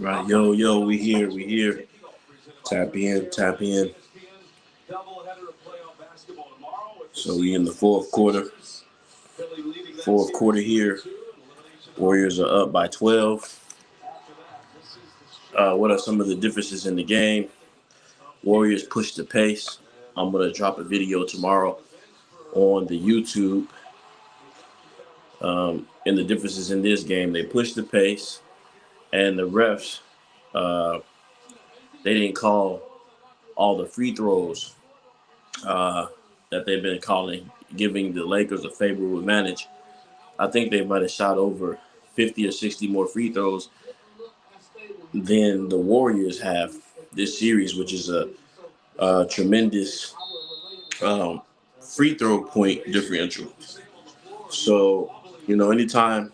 Right, yo, yo, we here, we here. Tap in, tap in. So we in the fourth quarter. Fourth quarter here. Warriors are up by 12. What are some of the differences in the game? Warriors push the pace. I'm gonna drop a video tomorrow on the YouTube. And the differences in this game, they push the pace, and the refs, uh, they didn't call all the free throws uh, that they've been calling, giving the Lakers a favorable advantage. I think they might have shot over 50 or 60 more free throws than the Warriors have this series, which is a tremendous um, free throw point differential. So, anytime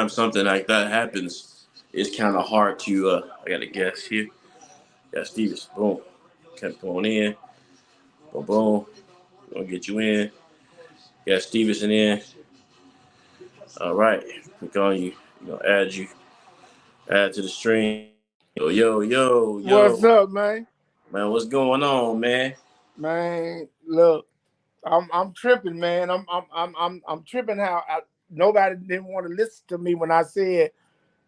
something like that happens, it's kind of hard to. I got a guess here. Got Stevens. Boom. Kept going in. Boom, boom. Gonna get you in. Got Stevenson in. All right. Click on you. Add you. Add to the stream. Yo, yo, yo, What's yo. up, man? Man, what's going on, man? Man, look, I'm tripping, man. I'm tripping how nobody didn't want to listen to me when I said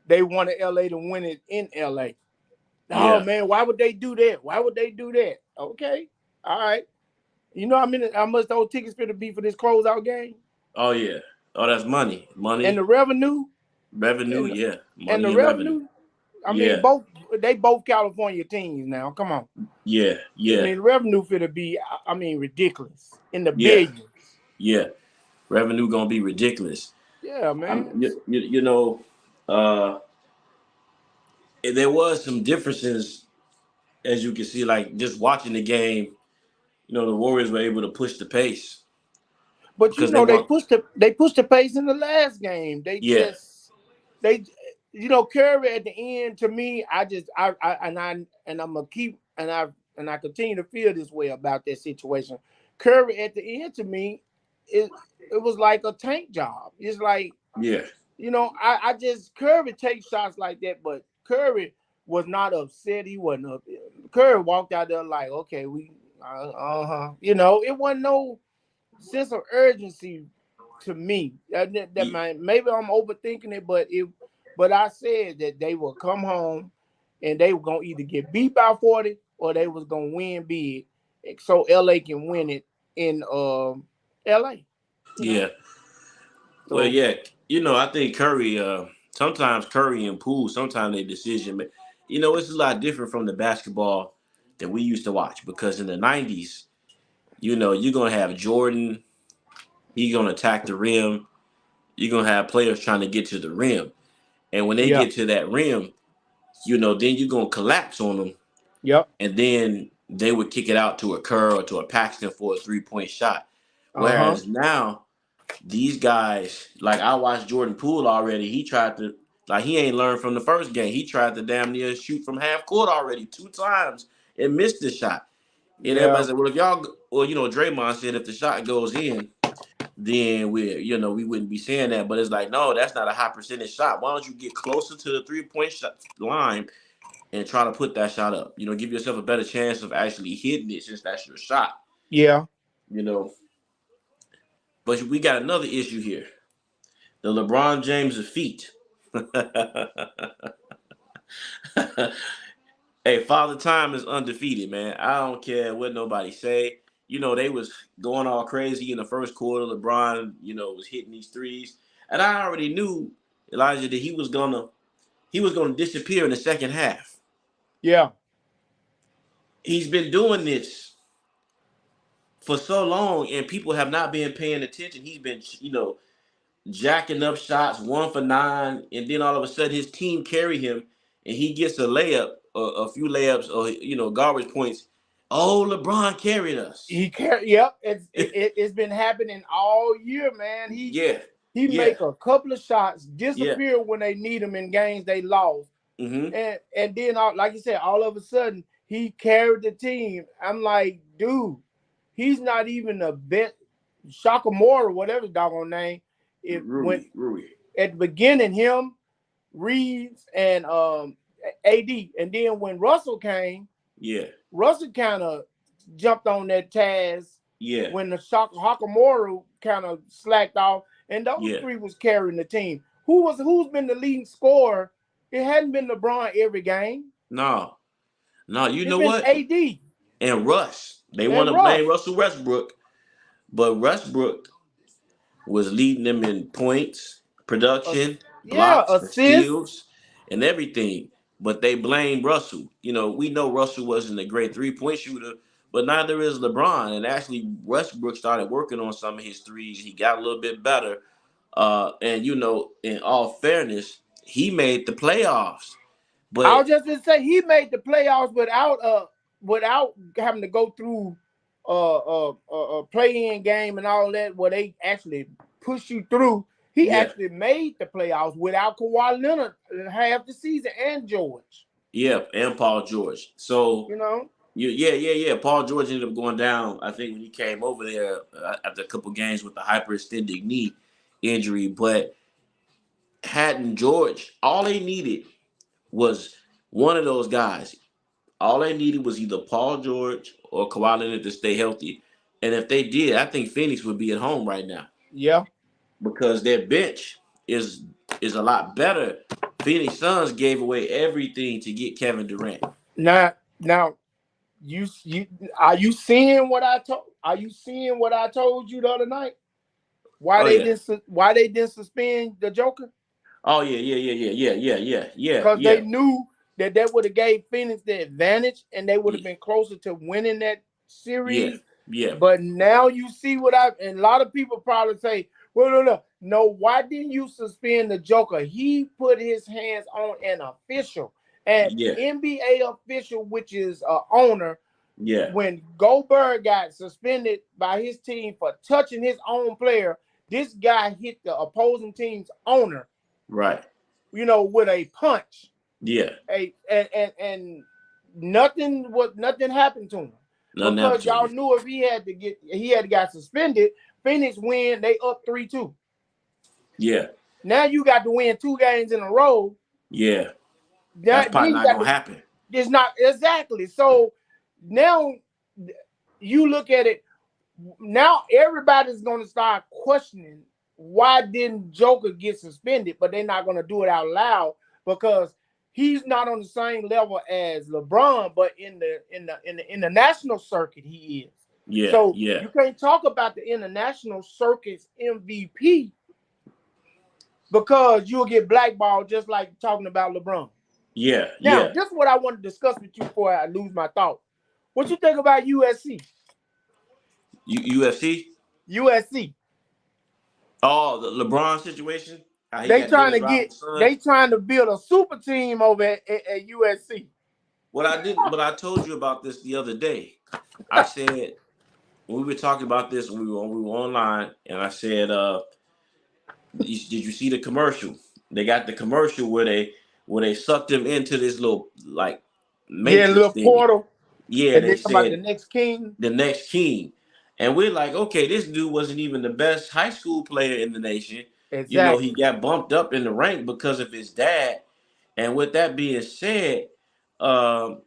they wanted LA to win it in LA. Oh Yeah. man, why would they do that? Why would they do that? Okay, all right. You know how much those tickets for to be for this closeout game Oh, yeah. Oh, that's money. and Money, the revenue revenue, and yeah. and the Money and revenue. revenue. I mean, Yeah. both California teams now. Come on. Yeah. I Yeah. mean, revenue for to be, I mean, ridiculous in the Yeah. billions. Yeah. Revenue gonna be ridiculous. Yeah, man. Uh, there was some differences as you can see, like just watching the game. The Warriors were able to push the pace But because they want. they pushed the pace in the last game. Yeah. They Curry at the end to me, and I'm gonna keep and I continue to feel this way about that situation. Curry at the end to me, it it was like a tank job. It's like, Yeah. I just Curry takes shots like that, but Curry was not upset. He wasn't up. Curry walked out there like, okay, we it wasn't no sense of urgency to me. Maybe I'm overthinking it, but I said that they will come home and they were gonna either get beat by 40 or they was gonna win big, so LA can win it in LA. You know, Yeah. Well, so yeah. I think Curry. Sometimes Curry and Poole. Sometimes they decision. It's a lot different from the basketball that we used to watch because in the '90s, you're gonna have Jordan. He's gonna attack the rim. You're gonna have players trying to get to the rim, and when they yeah, get to that rim, then you're gonna collapse on them, yep, and then they would kick it out to a Kerr or to a Paxton for a 3-point shot. uh-huh, Whereas now, these guys, like I watched Jordan Poole already. He tried to, like, he ain't learned from the first game. He tried to damn near shoot from half court already 2 times and missed the shot. And everybody yeah, said, well, if y'all, well, Draymond said if the shot goes in, then we wouldn't be saying that. But it's like, no, that's not a high percentage shot. Why don't you get closer to the 3-point shot line and try to put that shot up? Give yourself a better chance of actually hitting it since that's your shot. yeah. You know. But we got another issue here. The LeBron James of feet. Hey, Father Time is undefeated, man. I don't care what nobody say. They was going all crazy in the first quarter. LeBron, was hitting these threes. And I already knew, Elijah, that he was gonna disappear in the second half. Yeah. He's been doing this for so long and people have not been paying attention. He's been, jacking up shots 1 for 9, and then all of a sudden his team carry him, and he gets a layup, a few layups, or garbage points. Oh, LeBron carried us. He can't. Yep, it's been happening all year, man. Yeah, He yeah, make a couple of shots, yeah. disappear when they need him in games they lost, Mm-hmm. and then like you said, all of a sudden he carried the team. I'm like, dude, he's not even a bet Shakamora, whatever his doggone name. If when Rui. at the beginning, him Reeves, and AD. And then when Russell came, Yeah. Russell kind of jumped on that task Yeah. when the Hakamoru kind of slacked off, and those Yeah. three was carrying the team. Who's been the leading scorer? It hadn't been LeBron every game. No. No, you It's know been what? AD And Russ. They want and to blame Russ. Russell Westbrook, but Westbrook was leading them in points, production, Yeah, blocks, and assists. steals, and everything. But they blame Russell. You know, we know Russell wasn't a great 3-point shooter, but neither is LeBron. And actually, Westbrook started working on some of his threes. He got a little bit better. And you know, in all fairness, he made the playoffs. I But was just gonna say he made the playoffs without having to go through a play-in game and all that where they actually push you through. He yeah, actually made the playoffs without Kawhi Leonard half the season and George. yeah, and Paul George. So You know, yeah. Paul George ended up going down. I think when he came over there after a couple games with the hyperextended knee injury. But hadn't George, all they needed was one of those guys. All they needed was either Paul George or Kawhi Leonard to stay healthy. And if they did, I think Phoenix would be at home right now yeah. because their bench is is a lot better. Phoenix Suns gave away everything to get Kevin Durant. Now, you are you seeing what I told? Are you seeing what I told you the other night? Oh yeah. Why they didn't suspend the Joker? Oh yeah. Because Yeah. they knew that would have gave Phoenix the advantage and they would have Yeah. been closer to winning that Yeah. series. Yeah. But now you see and a lot of people probably say, well, no, why didn't you suspend the Joker? He put his hands on an official, an Yeah. NBA official, which is a owner. Yeah. When Goldberg got suspended by his team for touching his own player, this guy hit the opposing team's owner, Right. with a punch. Yeah. And nothing happened to him Nothing happened because to y'all him. knew if he had got suspended, Phoenix win, they up 3-2. Yeah. Now you got to win 2 games in a row. Yeah. That's Then probably you not got gonna happen. it's not exactly. So now you look at it. Now everybody's going to start questioning why didn't Joker get suspended, but they're not going to do it out loud because he's not on the same level as LeBron, but in the international circuit he is. Yeah. So Yeah. you can't talk about the international circuit's MVP because you'll get blackballed just like talking about LeBron. Yeah. Now, Yeah. this is what I want to discuss with you before I lose my thought. What you think about USC? UFC. USC. Oh, the LeBron situation. How he They got trying Dennis to get. Rodman's son. They trying to build a super team over at USC. What I didn't, but I told you about this the other day. I said when we were talking about this when we were online, and I said, did you see the commercial? They got the commercial where they sucked him into this little like Yeah, matrix little thing. portal. Yeah, And they they come about the said next king. the next king. And we're like, okay, this dude wasn't even the best high school player in the nation. You know, he Exactly. got bumped up in the rank because of his dad. And with that being said, um,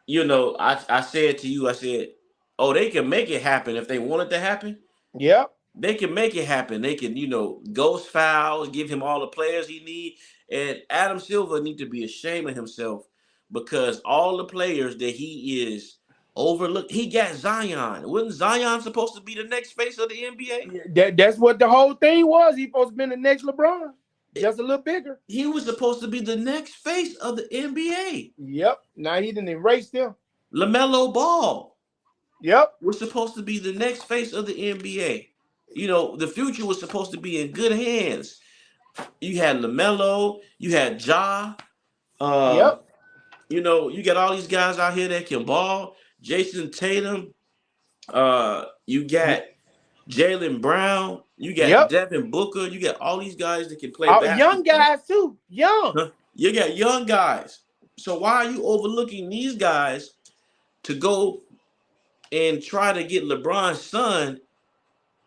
I said to you, I said, oh, they can make it happen if they want it to happen. Yep. They can make it happen. They can, ghost fouls, give him all the players he need. And Adam Silver need to be ashamed of himself because all the players that he is overlooked. He got Zion. Wasn't Zion supposed to be the next face of the NBA? That's what the whole thing was. He supposed to be the next LeBron, just a little bigger. He was supposed to be the next face of the NBA. Yep. Now he didn't erase them. LaMelo Ball Yep. was supposed to be the next face of the NBA. The future was supposed to be in good hands. You had LaMelo, you had Ja. Yep. You got all these guys out here that can ball. Jason Tatum. You got Jaylen Brown. You got Yep. Devin Booker. You got all these guys that can play Young basketball. guys too. Young. You got young guys. So why are you overlooking these guys to go and try to get LeBron's son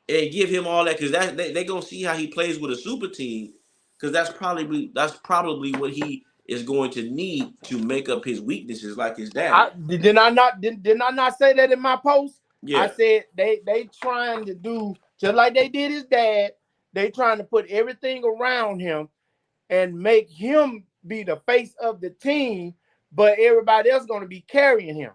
and give him all that? Because they're going to see how he plays with a super team. because that's probably what he is going to need to make up his weaknesses, like his daddy. Did I not say that in my post? I Yeah, said they trying to do just like they did his dad. They trying to put everything around him and make him be the face of the team, but everybody else going to be carrying him.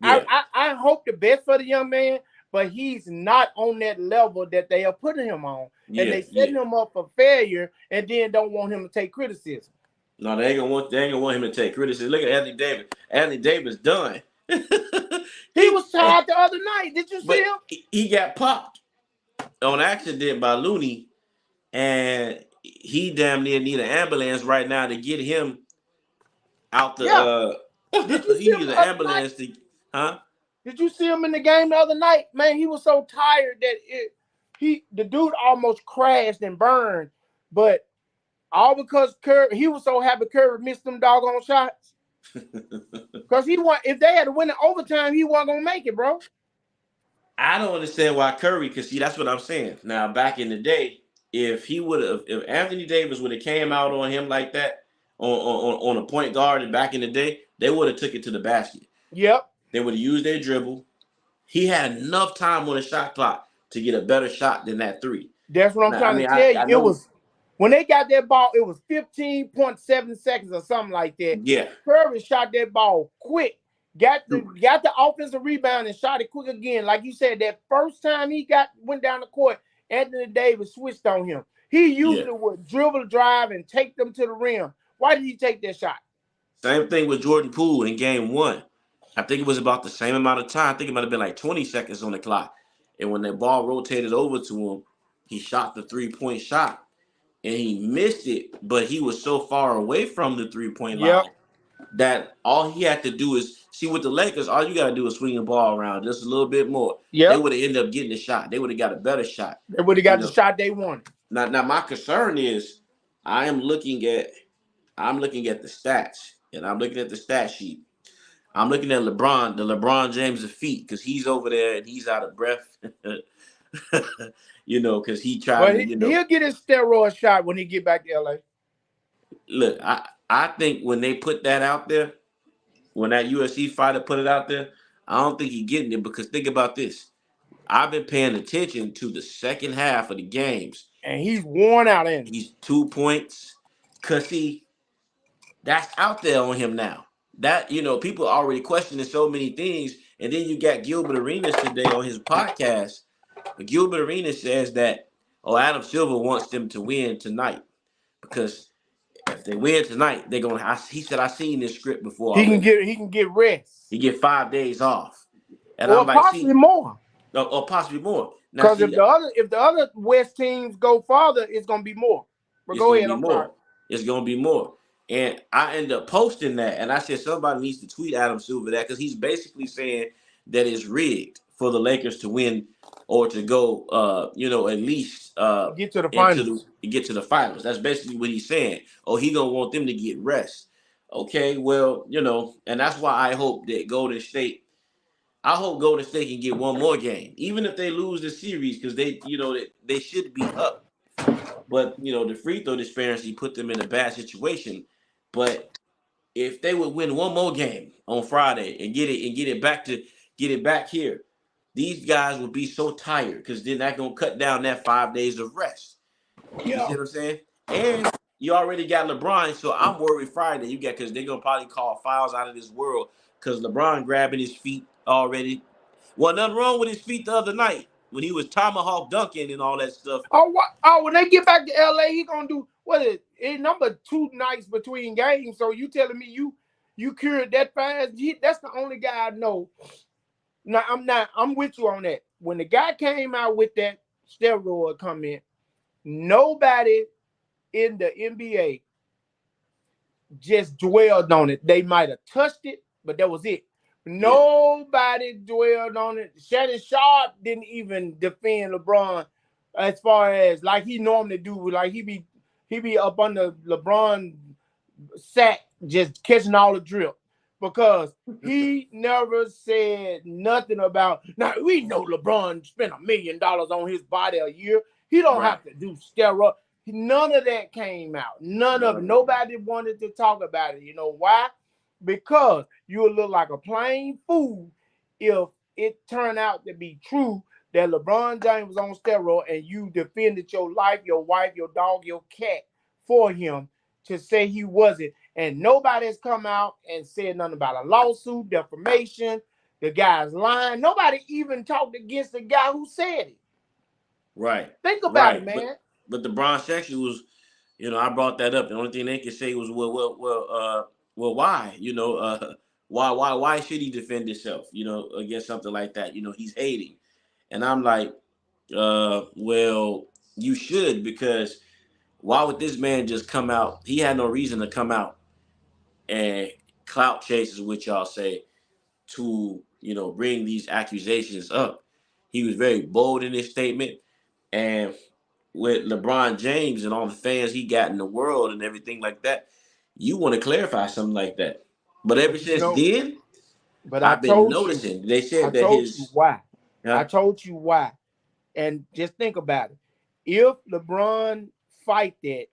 yeah, I hope the best for the young man, but he's not on that level that they are putting him on, and yeah, they yeah. setting him up for failure, and then don't want him to take criticism. No, they ain't gonna want him to take criticism. Look at Anthony Davis. Anthony Davis done. He he, was tired the other night. Did you see but him? he got popped on accident by Looney, and he damn near need an ambulance right now to get him out the. Yeah. Did you He see him needs the an other night? ambulance to, huh? Did you see him in the game the other night? Man, he was so tired that the dude almost crashed and burned, but all because Curry, he was so happy Curry missed them doggone shots. Because if they had to win in overtime, he wasn't gonna make it, bro. I don't understand why Curry, because see, that's what I'm saying. Now, back in the day, if Anthony Davis would have came out on him like that on a point guard, and back in the day, they would have took it to the basket. Yep. They would have used their dribble. He had enough time on the shot clock to get a better shot than that three. That's what I'm Now, I trying to mean, tell you. I It know, was when they got that ball, it was 15.7 seconds or something like that. yeah, Curry shot that ball quick, got the offensive rebound and shot it quick again. Like you said, that first time he went down the court, Anthony Davis switched on him. He yeah. usually would dribble, drive, and take them to the rim. Why did he take that shot? Same thing with Jordan Poole in game one. I think it was about the same amount of time. I think it might have been like 20 seconds on the clock. And when the ball rotated over to him, he shot the 3-point shot. And he missed it, but he was so far away from the 3-point Yep. line that all he had to do is see with the Lakers, all you got to do is swing the ball around just a little bit more. Yep. They would have ended up getting the shot. They would have got a better shot. They would have got the shot they wanted. Now my concern is I'm looking at the stats, and I'm looking at the stat sheet. I'm looking at the LeBron James of feet, because he's over there and he's out of breath. Because he tried to, he'll get his steroid shot when he get back to LA. Look, I think when they put that out there, when that UFC fighter put it out there, I don't think he's getting it, because think about this. I've been paying attention to the second half of the games. And he's worn out in it. He's 2 points. Because, see, that's out there on him now. That, people are already questioning so many things. And then you got Gilbert Arenas today on his podcast. But Gilbert Arenas says that, Adam Silver wants them to win tonight. Because if they win tonight, they're going to, he said, I seen this script before. He can get rest. He get 5 days off. And or I'm like, possibly more. Or possibly more. Because if the other West teams go farther, it's gonna be more. But go ahead, I'm sorry. It's gonna be more. And I end up posting that, and I said somebody needs to tweet Adam Silver that, because he's basically saying that it's rigged for the Lakers to win or to go, at least get to the finals. Get to the finals. That's basically what he's saying. Oh, he gonna want them to get rest. Okay, well, and that's why I hope that Golden State can get one more game, even if they lose the series, because they should be up. But the free throw disparity put them in a bad situation. But if they would win one more game on Friday and get it back here, these guys would be so tired, because then that's gonna cut down that 5 days of rest. You see what I'm saying? And you already got LeBron, so I'm worried Friday because they're gonna probably call fouls out of this world, because LeBron grabbing his feet already. Well, nothing wrong with his feet the other night when he was tomahawk dunking and all that stuff. When they get back to LA, he gonna do what is it? Number 2 nights between games. So you telling me you cured that fast? That's the only guy I know. Now I'm with you on that. When the guy came out with that steroid comment, nobody in the NBA just dwelled on it. They might have touched it, but that was it. Nobody dwelled on it. Shannon Sharp didn't even defend LeBron as far as like he normally do. Like he be up under LeBron sack just catching all the drip, because he never said nothing about. Now we know LeBron spent $1 million on his body a year. He don't have to do steroid. None of that came out. None of it. Nobody wanted to talk about it. You know why? Because you would look like a plain fool if it turned out to be true that LeBron James was on steroid and you defended your life, your wife, your dog, your cat for him to say he wasn't. And nobody has come out and said nothing about a lawsuit, defamation, the guy's lying. Nobody even talked against the guy who said it. Right. Think about it, man. But the Bronxexuals, you know, I brought that up. The only thing they could say was, well, why? You know, why should he defend himself? You know, against something like that? You know, he's hating, and I'm like, well, you should, because why would this man just come out? He had no reason to come out and clout chases, which y'all say, to, you know, bring these accusations up. He was very bold in his statement, and with LeBron James and all the fans he got in the world and everything like that, you want to clarify something like that. But ever since then, I've been noticing. They said that his why. Yeah. I told you why. And just think about it. If LeBron fight that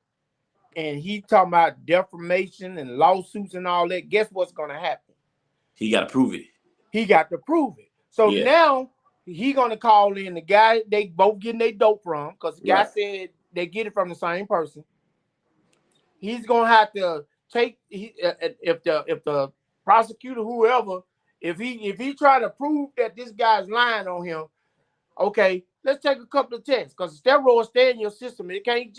and he talking about defamation and lawsuits and all that, guess what's going to happen? He got to prove it. He got to prove it. So now he going to call in the guy they both getting their dope from, because the guy said they get it from the same person. He's going to have to take, if the prosecutor, whoever, if he try to prove that this guy's lying on him, okay, let's take a couple of tests, because steroids stay in your system. It ain't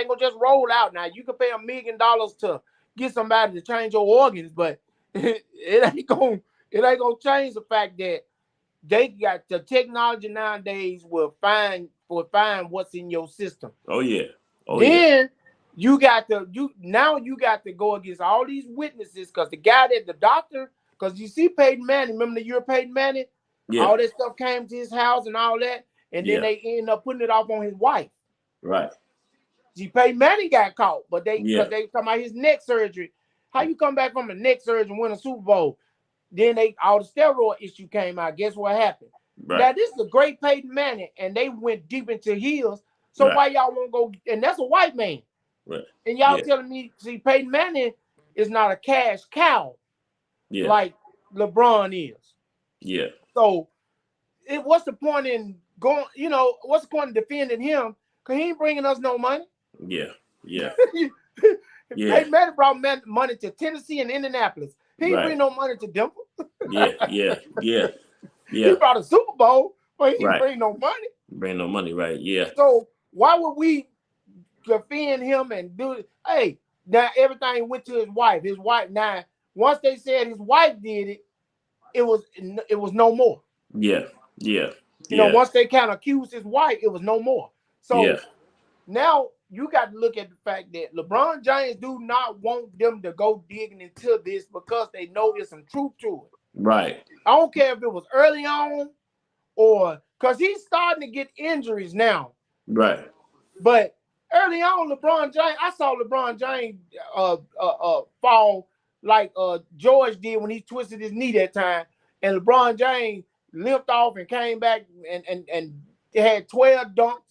gonna just roll out. Now you can pay $1 million to get somebody to change your organs, but it ain't gonna change the fact that they got the technology nowadays will find what's in your system. Oh yeah. Then you got to go against all these witnesses, because the doctor, because you see Peyton Manning, remember the year Peyton Manning? Yeah. All that stuff came to his house and all that, and then they ended up putting it off on his wife. Right. See, Peyton Manning got caught, but they talking about his neck surgery. How you come back from a neck surgery and win a Super Bowl? Then all the steroid issue came out. Guess what happened? Right. Now this is a great Peyton Manning, and they went deep into heels. So why y'all won't go? And that's a white man. Right. And y'all telling me, see, Peyton Manning is not a cash cow like LeBron is. Yeah. So what's the point in going? You know, what's the point in defending him? Because he ain't bringing us no money. Yeah. Peyton Manning brought money to Tennessee and Indianapolis. He ain't bring no money to Denver. Yeah. He brought a Super Bowl, but he didn't bring no money. Bring no money, right? Yeah. So why would we defend him and do it? Hey, now everything went to his wife. His wife, now once they said his wife did it, it was no more. Yeah. You know, once they kind of accused his wife, it was no more. So now you got to look at the fact that LeBron James do not want them to go digging into this, because they know there's some truth to it. Right. I don't care if it was early on or because he's starting to get injuries now. Right. But early on, LeBron James, I saw LeBron James fall like George did when he twisted his knee that time, and LeBron James limped off and came back and had 12 dunks,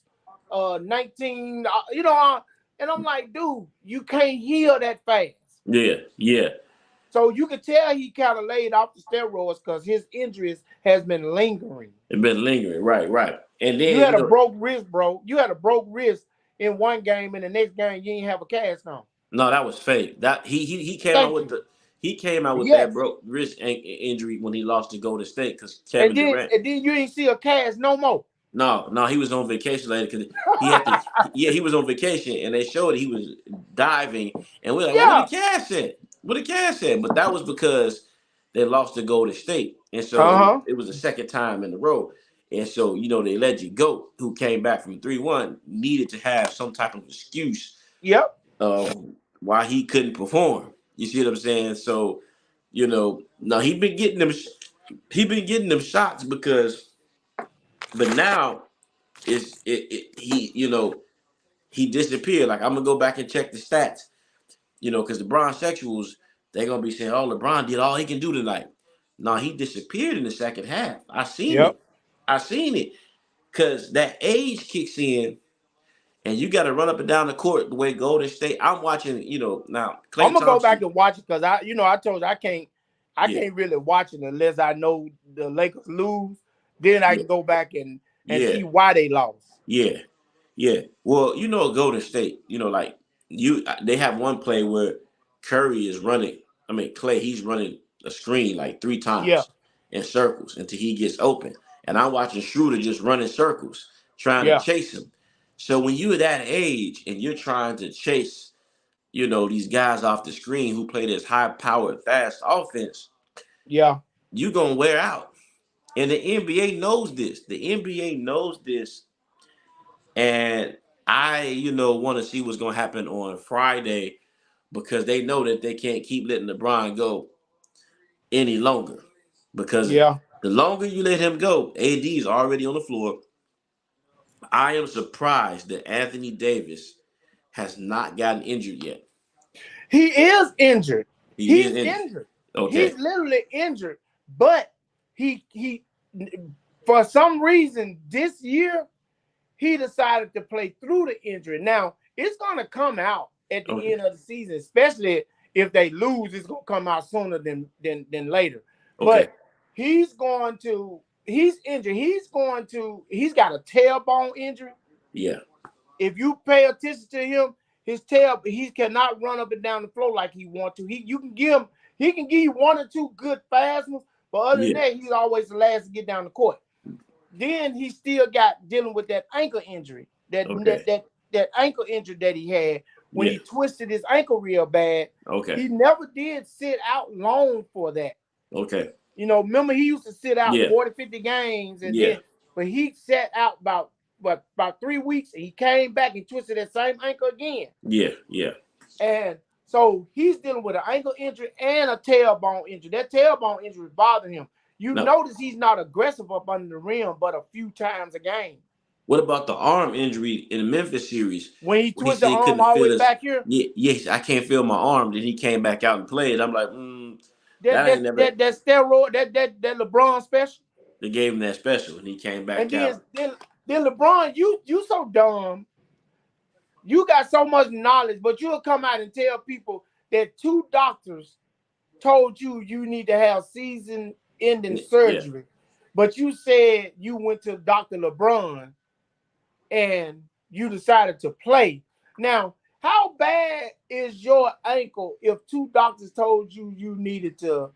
19, you know, and I'm like, dude, you can't heal that fast. Yeah. So you can tell he kind of laid off the steroids because his injuries has been lingering. It's been lingering, right. And then you had a broke wrist, bro. You had a broke wrist in one game, and the next game you didn't have a cast on. No, that was fake. That he came out with that broke wrist injury when he lost to Golden State, because Kevin Durant. And then you didn't see a cast no more. No, he was on vacation later, because he had to. He was on vacation, and they showed he was diving, and we're like, what the cast said? What the cast said? But that was because they lost to Golden State, and so it was the second time in a row. And so, you know, the alleged GOAT, who came back from 3-1, needed to have some type of excuse. Yep. Why he couldn't perform. You see what I'm saying? So, you know, now he been getting them shots, because, but now he disappeared. Like, I'm gonna go back and check the stats, you know, because the Bronxexuals, they're gonna be saying, "Oh, LeBron did all he can do tonight." No, he disappeared in the second half. I seen it, because that age kicks in, and you got to run up and down the court the way Golden State. I'm watching, now I'm Klay gonna go back Thompson. and watch it because I told you I Yeah, can't really watch it unless I know the Lakers lose. Then I yeah, can go back and yeah, see why they lost. yeah, yeah. Well, Golden State. Like they have one play where Curry is running. I mean, Klay, he's running a screen like three Yeah, times in circles until he gets open, and I'm watching Schroeder just running circles trying to yeah, chase him. So when you're that age and you're trying to chase, these guys off the screen who play this high-powered, fast offense, yeah. you're gonna wear out. And the NBA knows this. The NBA knows this. And I, want to see what's gonna happen on Friday because they know that they can't keep letting LeBron go any longer. Because Yeah. the longer you let him go, AD is already on the floor. I am surprised that Anthony Davis has not gotten injured yet. He is injured. He is He's injured. injured. He's Okay. literally injured. But he for some reason this year he decided to play through the injury. Now it's gonna come out at the Okay. end of the season, especially if they lose. It's gonna come out sooner than later. Okay. But he's injured. He's got a tailbone injury. Yeah. If you pay attention to him, he cannot run up and down the floor like he wants to. He can give you one or two good fast ones, but other than Yeah. that, he's always the last to get down the court. Then he still got dealing with that ankle injury, Okay. that ankle injury that he had when Yeah. he twisted his ankle real bad. Okay. He never did sit out long for that. Okay. Remember he used to sit out Yeah. 40, 50 games, and Yeah. but he sat out about 3 weeks, and he came back and twisted that same ankle again. Yeah. Yeah. And so he's dealing with an ankle injury and a tailbone injury. That tailbone injury is bothering him. You notice he's not aggressive up under the rim, but a few times a game. What about the arm injury in the Memphis series? When he twisted the arm all the way back here? Yes, I can't feel my arm. Then he came back out and played. I'm like, that ain't never. That steroid, that LeBron special. They gave him that special, and he came back and out. Then LeBron, you so dumb. You got so much knowledge, but you'll come out and tell people that 2 doctors told you need to have season-ending surgery. Yeah. But you said you went to Dr. LeBron and you decided to play. Now, how bad is your ankle if 2 doctors told you needed to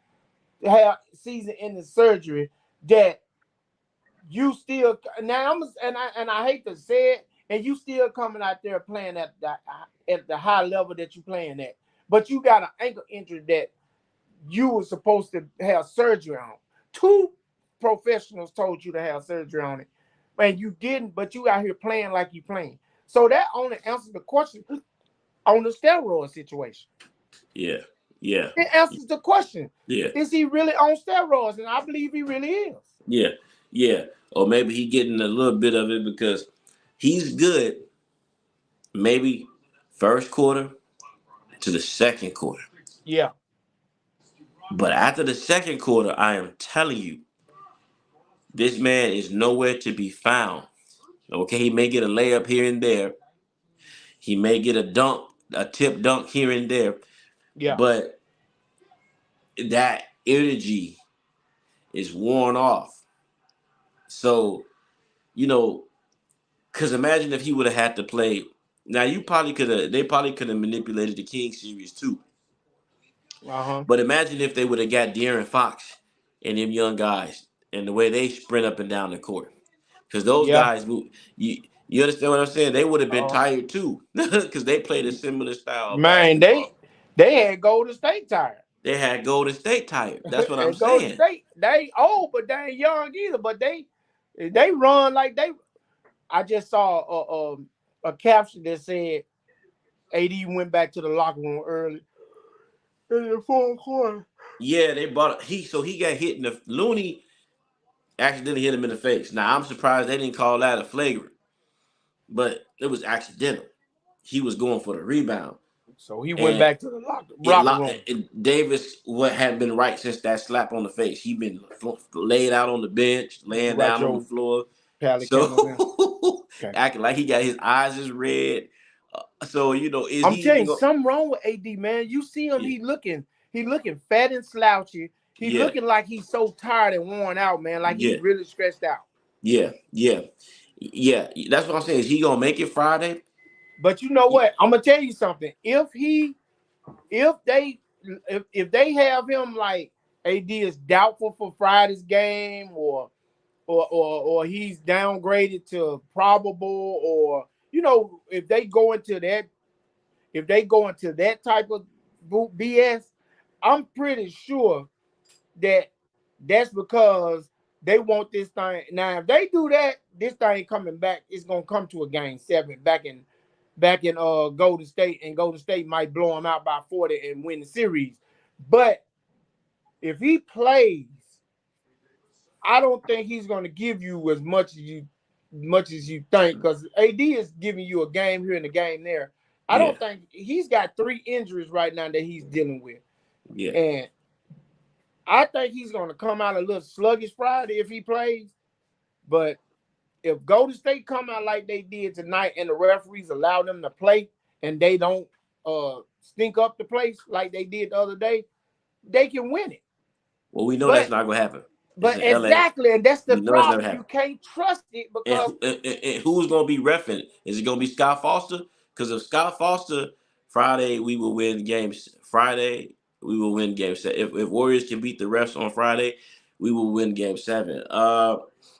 have season-ending surgery that you still I hate to say it, and you still coming out there playing at the high level that you playing at, but you got an ankle injury that you were supposed to have surgery on. 2 professionals told you to have surgery on it, and you didn't, but you out here playing like you playing. So that only answers the question on the steroid situation. Yeah. Yeah. It answers the question. Yeah. Is he really on steroids? And I believe he really is. Yeah. Yeah. Or maybe he getting a little bit of it because he's good maybe first quarter to the second quarter. Yeah. But after the second quarter, I am telling you, this man is nowhere to be found. Okay, he may get a layup here and there. He may get a tip dunk here and there. Yeah. But that energy is worn off. So, because imagine if he would have had to play. Now, they probably could have manipulated the King series too. Uh-huh. But imagine if they would have got De'Aaron Fox and them young guys and the way they sprint up and down the court. Because those guys, you understand what I'm saying? They would have been tired too because they played a similar style. Man, they had Golden State tired. They had Golden State tired. That's what I'm Golden saying. State, they old, but they ain't young either. But they run like they. I just saw a caption that said AD went back to the locker room early in the fourth quarter. Yeah, they bought so he got hit in the Looney accidentally hit him in the face. Now I'm surprised they didn't call that a flagrant, but it was accidental. He was going for the rebound. So he went back to the locker room. Davis hadn't been right since that slap on the face. He been laid out on the bench, laying down on the floor. Pelican on them. So Okay. acting like he got his eyes is red. So is I'm he telling even you, going? something wrong with AD, man. You see him, Yeah, he looking fat and slouchy. He yeah, looking like he's so tired and worn out, man. Like he's yeah, really stressed out. yeah, yeah, yeah. That's what I'm saying. Is he gonna make it Friday? But you know what? I'm gonna tell you something. If they if they have him like AD is doubtful for Friday's game, or he's downgraded to probable, or if they go into that type of BS, I'm pretty sure that that's because they want this thing. Now, if they do that, this thing coming back, it's gonna come to a game 7 back in Golden State, and Golden State might blow them out by 40 and win the series. But if he plays, I don't think he's gonna give you as much as you think, because AD is giving you a game here and a game there. I Yeah, don't think he's got 3 injuries right now that he's dealing with. yeah. And I think he's going to come out a little sluggish Friday if he plays. But if Golden State come out like they did tonight and the referees allow them to play and they don't stink up the place like they did the other day, they can win it. Well, we know that's But not gonna happen. It's but in LA. exactly, and that's the We know it's never problem. You happened. can't trust it And, because and who's going to be reffing? Is it going to be Scott Foster? Because if Scott Foster Friday, we will win games. Friday, we will win game 7. If Warriors can beat the refs on Friday, we will win game 7.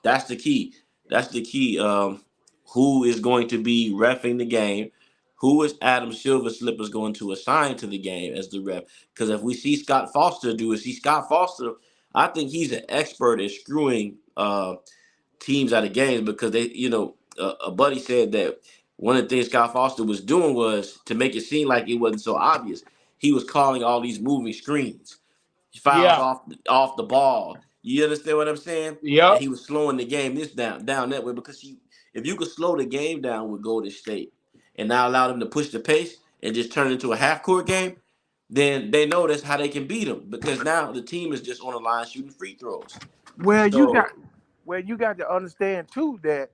That's the key. That's the key. Who is going to be reffing the game? Who is Adam Silver Slippers going to assign to the game as the ref? Because if we see Scott Foster Scott Foster, I think he's an expert at screwing teams out of games because a buddy said that one of the things Scott Foster was doing was to make it seem like it wasn't so obvious. He was calling all these moving screens, fouls yeah, off the ball. You understand what I'm saying? And yep. he was slowing the game down that way because if you could slow the game down with Golden State and now allow them to push the pace and just turn it into a half court game, then they know that's how they can beat them because now the team is just on the line shooting free throws. Well, you got So you got to understand too that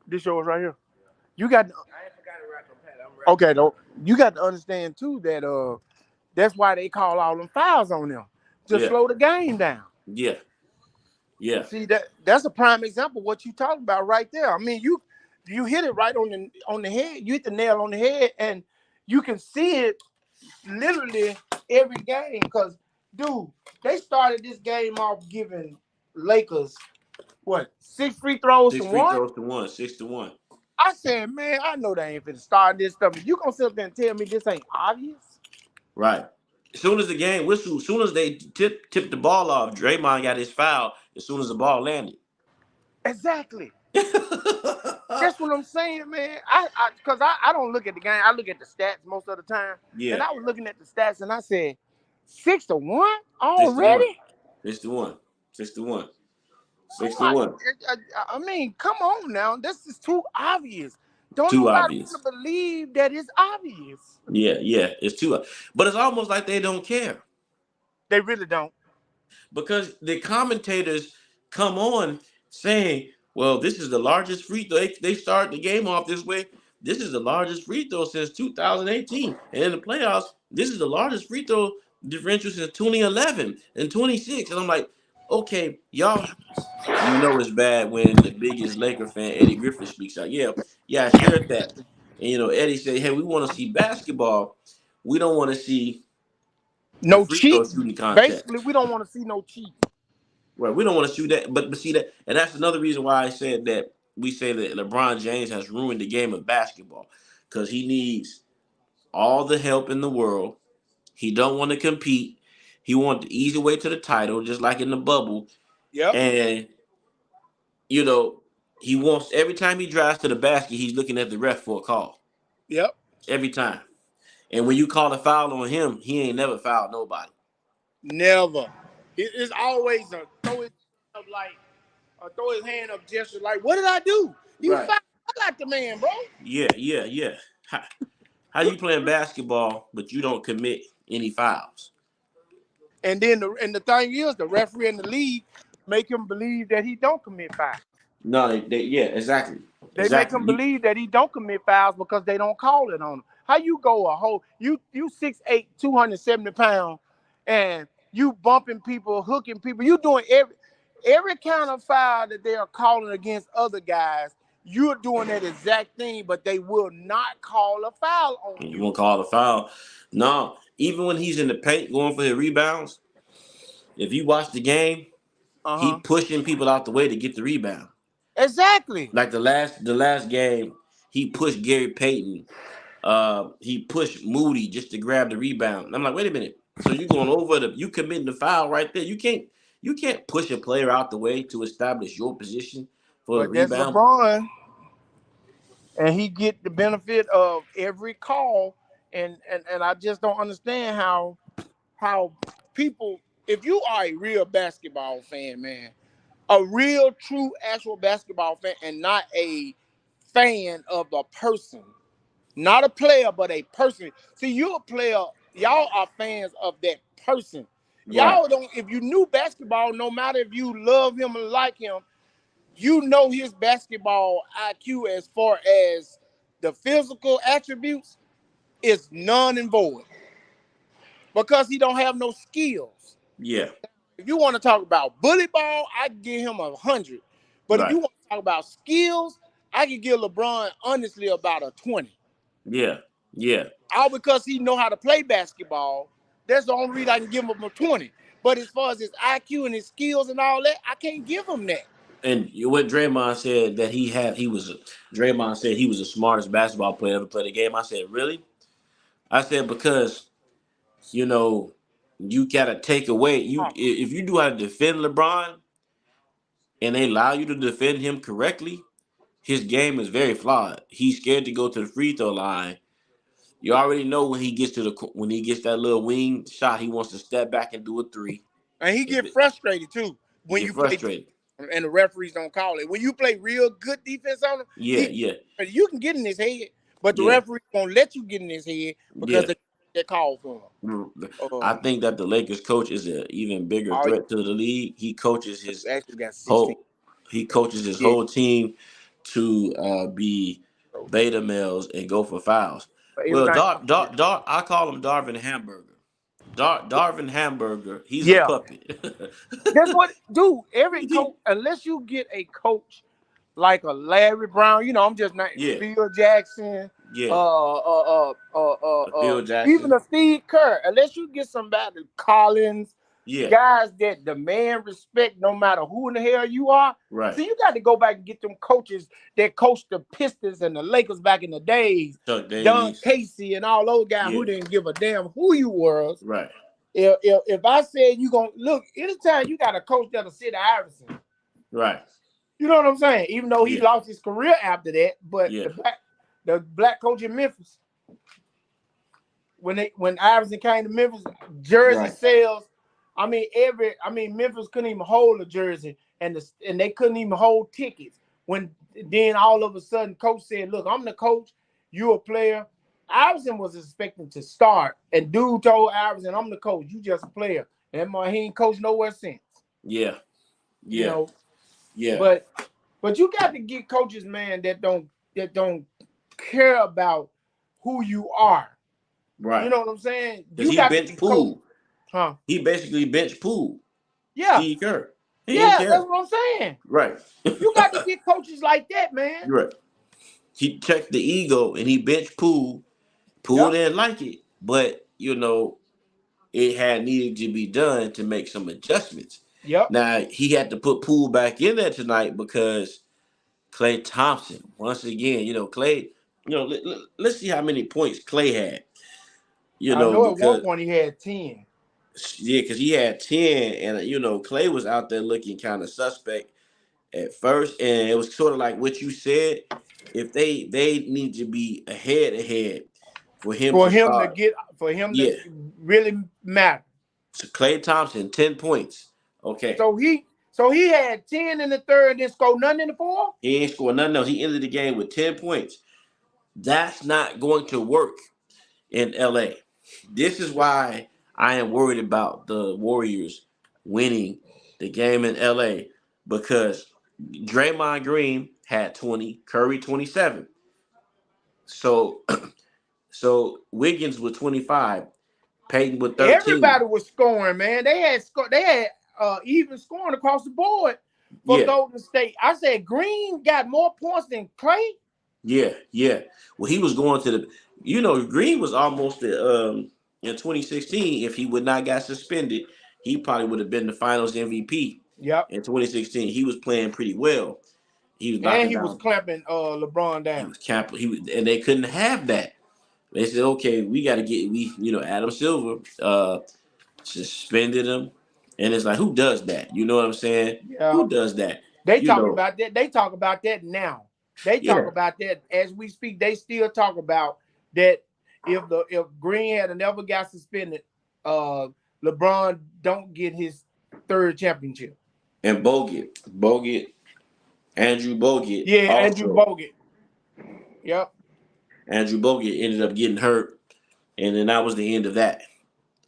this show is right here. You got to, okay, though. You got to understand too that that's why they call all them fouls on them to yeah, slow the game down. yeah, yeah. See, that's a prime example of what you talking about right there. I mean, you hit it right on the head. You hit the nail on the head, and you can see it literally every game. Because, dude, they started this game off giving Lakers what 6 free throws to Six free 1. throws to 1, 6-1. I said, man, I know they ain't finna start this stuff. You gonna sit up there and tell me this ain't obvious? Right. As soon as the game whistle, as soon as they tipped the ball off, Draymond got his foul as soon as the ball landed. Exactly. That's what I'm saying, man. I don't look at the game. I look at the stats most of the time. And Yeah, I was looking at the stats and I said, 6-1 6-1, already? 6-1, 6-1, I'm six to like, one. I mean, come on now. This is too obvious. Don't Too nobody want to obvious. believe that it's obvious. Yeah, yeah, it's too. But it's almost like they don't care They really don't. because the commentators come on saying, "Well, this is the largest free throw." They start the game off this way. This is the largest free throw since 2018, and in the playoffs, this is the largest free throw differential since 2011 and 26. And I'm like, okay, y'all, it's bad when the biggest Laker fan Eddie Griffin speaks out. Yeah, yeah, I shared that. And Eddie said, "Hey, we want to see basketball. We don't want to see the No free throw cheating. shooting Basically, contest." we don't want to see no cheating. Right, we don't want to shoot that, but see that, and that's another reason why I said that we say that LeBron James has ruined the game of basketball because he needs all the help in the world. He don't want to compete. He wants the easy way to the title, just like in the bubble. Yep. And you know, he wants every time he drives to the basket, he's looking at the ref for a call Yep. every time. And when you call a foul on him, he ain't never fouled nobody. Never. It's always a throw his hand up gesture like, what did I do? You Right. fouled like the man, bro. Yeah, yeah, yeah. How you playing basketball, but you don't commit any fouls? And then the thing is, the referee in the league make him believe that he don't commit fouls. No, yeah, exactly. They make Exactly. him believe that he don't commit fouls because they don't call it on him. How you go a whole you 6'8", 270 pounds, and you bumping people, hooking people, you doing every kind of foul that they are calling against other guys. You're doing that exact thing, but they will not call a foul on You you. won't call the foul. No, even when he's in the paint going for his rebounds, if you watch the game, he Uh-huh. pushing people out the way to get the rebound. Exactly. Like the last game, he pushed Gary Payton. He pushed Moody just to grab the rebound. And I'm like, wait a minute. So you going over you committing the foul right there. You can't push a player out the way to establish your position for the But that's rebound. LeBron, and he get the benefit of every call, and I just don't understand how people, if you are a real basketball fan, man, a real true actual basketball fan, and not a fan of a person, not a player but a person. See, you're a player, y'all are fans of that person. Right. Y'all don't, if you knew basketball, no matter if you love him or like him, you know his basketball IQ as far as the physical attributes is none and void because he don't have no skills. Yeah. If you want to talk about bully ball, I can give him 100. But if you Right. want to talk about skills, I can give LeBron honestly about a 20. Yeah. Yeah. All because he know how to play basketball. That's the only reason I can give him a 20. But as far as his IQ and his skills and all that, I can't give him that. And what Draymond said that Draymond said he was the smartest basketball player ever played the game. I said, really? I said because you know you gotta take away if you do how to defend LeBron and they allow you to defend him correctly, his game is very flawed. He's scared to go to the free throw line. You already know when he gets that little wing shot, he wants to step back and do a three. And he If get it, frustrated too he when get you play frustrated. and the referees don't call it. When you play real good defense on him, Yeah, yeah, you can get in his head, but the yeah, referee won't let you get in his head because yeah. they call for him. I think that the Lakers coach is an even bigger All threat to the league. He coaches his actually got 16. whole he coaches his Yeah. whole team to be beta males and go for fouls. But Well, everything. I call him Darvin Hamburger. Darvin Hamburger, he's a Yeah. puppet. That's what, dude. Every coach, unless you get a coach like a Larry Brown, I'm just not Yeah, Phil Jackson, yeah. Phil even Jackson. a Steve Kerr. Unless you get somebody Collins, Yeah, guys that demand respect no matter who in the hell you are. right. So you got to go back and get them coaches that coached the Pistons and the Lakers back in the days. Chuck Don Davies. Casey and all those guys Yeah, who didn't give a damn who you was. right. If I said you gonna look, anytime you got a coach that'll sit Iverson, Right. you know what I'm saying? Even though he Yeah, lost his career after that, but yeah, the black coach in Memphis, when Iverson came to Memphis, jersey right. sales. Memphis couldn't even hold a jersey, and they couldn't even hold tickets. When then all of a sudden, coach said, "Look, I'm the coach. You a player." Iverson was expecting to start, and dude told Iverson, "I'm the coach. You just a player." And he ain't coached nowhere since. Yeah, You yeah, know, yeah. but you got to get coaches, man, that don't care about who you are. You Right. know what I'm saying? Because You he got to bench get coach, pool. huh? He basically bench pool. Yeah, Steve Kerr. He didn't yeah, that's care. what I'm saying. Right. You got to get coaches like that, man. You're right. He checked the ego and he bench pool. Pool Yep, didn't like it, but it had needed to be done to make some adjustments. yep. Now he had to put Poole back in there tonight because Klay Thompson, once again, Klay, let's see how many points Klay had. I know at one Because point he had 10. yeah, because he had 10, and Klay was out there looking kind of suspect at first, and it was sort of like what you said. If they need to be ahead for him to start. For him to Yeah. really matter. So Klay Thompson, 10 points. Okay. So he had 10 in the third and then scored none in the fourth. He ain't scored nothing else. He ended the game with 10 points. That's not going to work in LA. This is why I am worried about the Warriors winning the game in LA, because Draymond Green had 20, Curry 27. So so Wiggins with 25, Peyton with 13. Everybody was scoring, man. They had even scoring across the board for Yeah, Golden State. I said Green got more points than Clay. yeah. Well, he was going to Green was almost in 2016. If he would not got suspended, he probably would have been the Finals MVP Yep. in 2016. He was playing pretty well. He was And knocking he was down. clamping LeBron He down. was capping. And they couldn't have that. They said, okay, we got to get Adam Silver suspended him, and it's like, who does that? You know what I'm saying? Yeah. Who does that? They You talking know, about that. They talk about that now. They talk yeah. about that as we speak. They still talk about that if Green had never got suspended, LeBron don't get his third championship. And Andrew Bogut, Yeah, Andrew also. Bogut. Yep. Andrew Bogut ended up getting hurt, and then that was the end of that.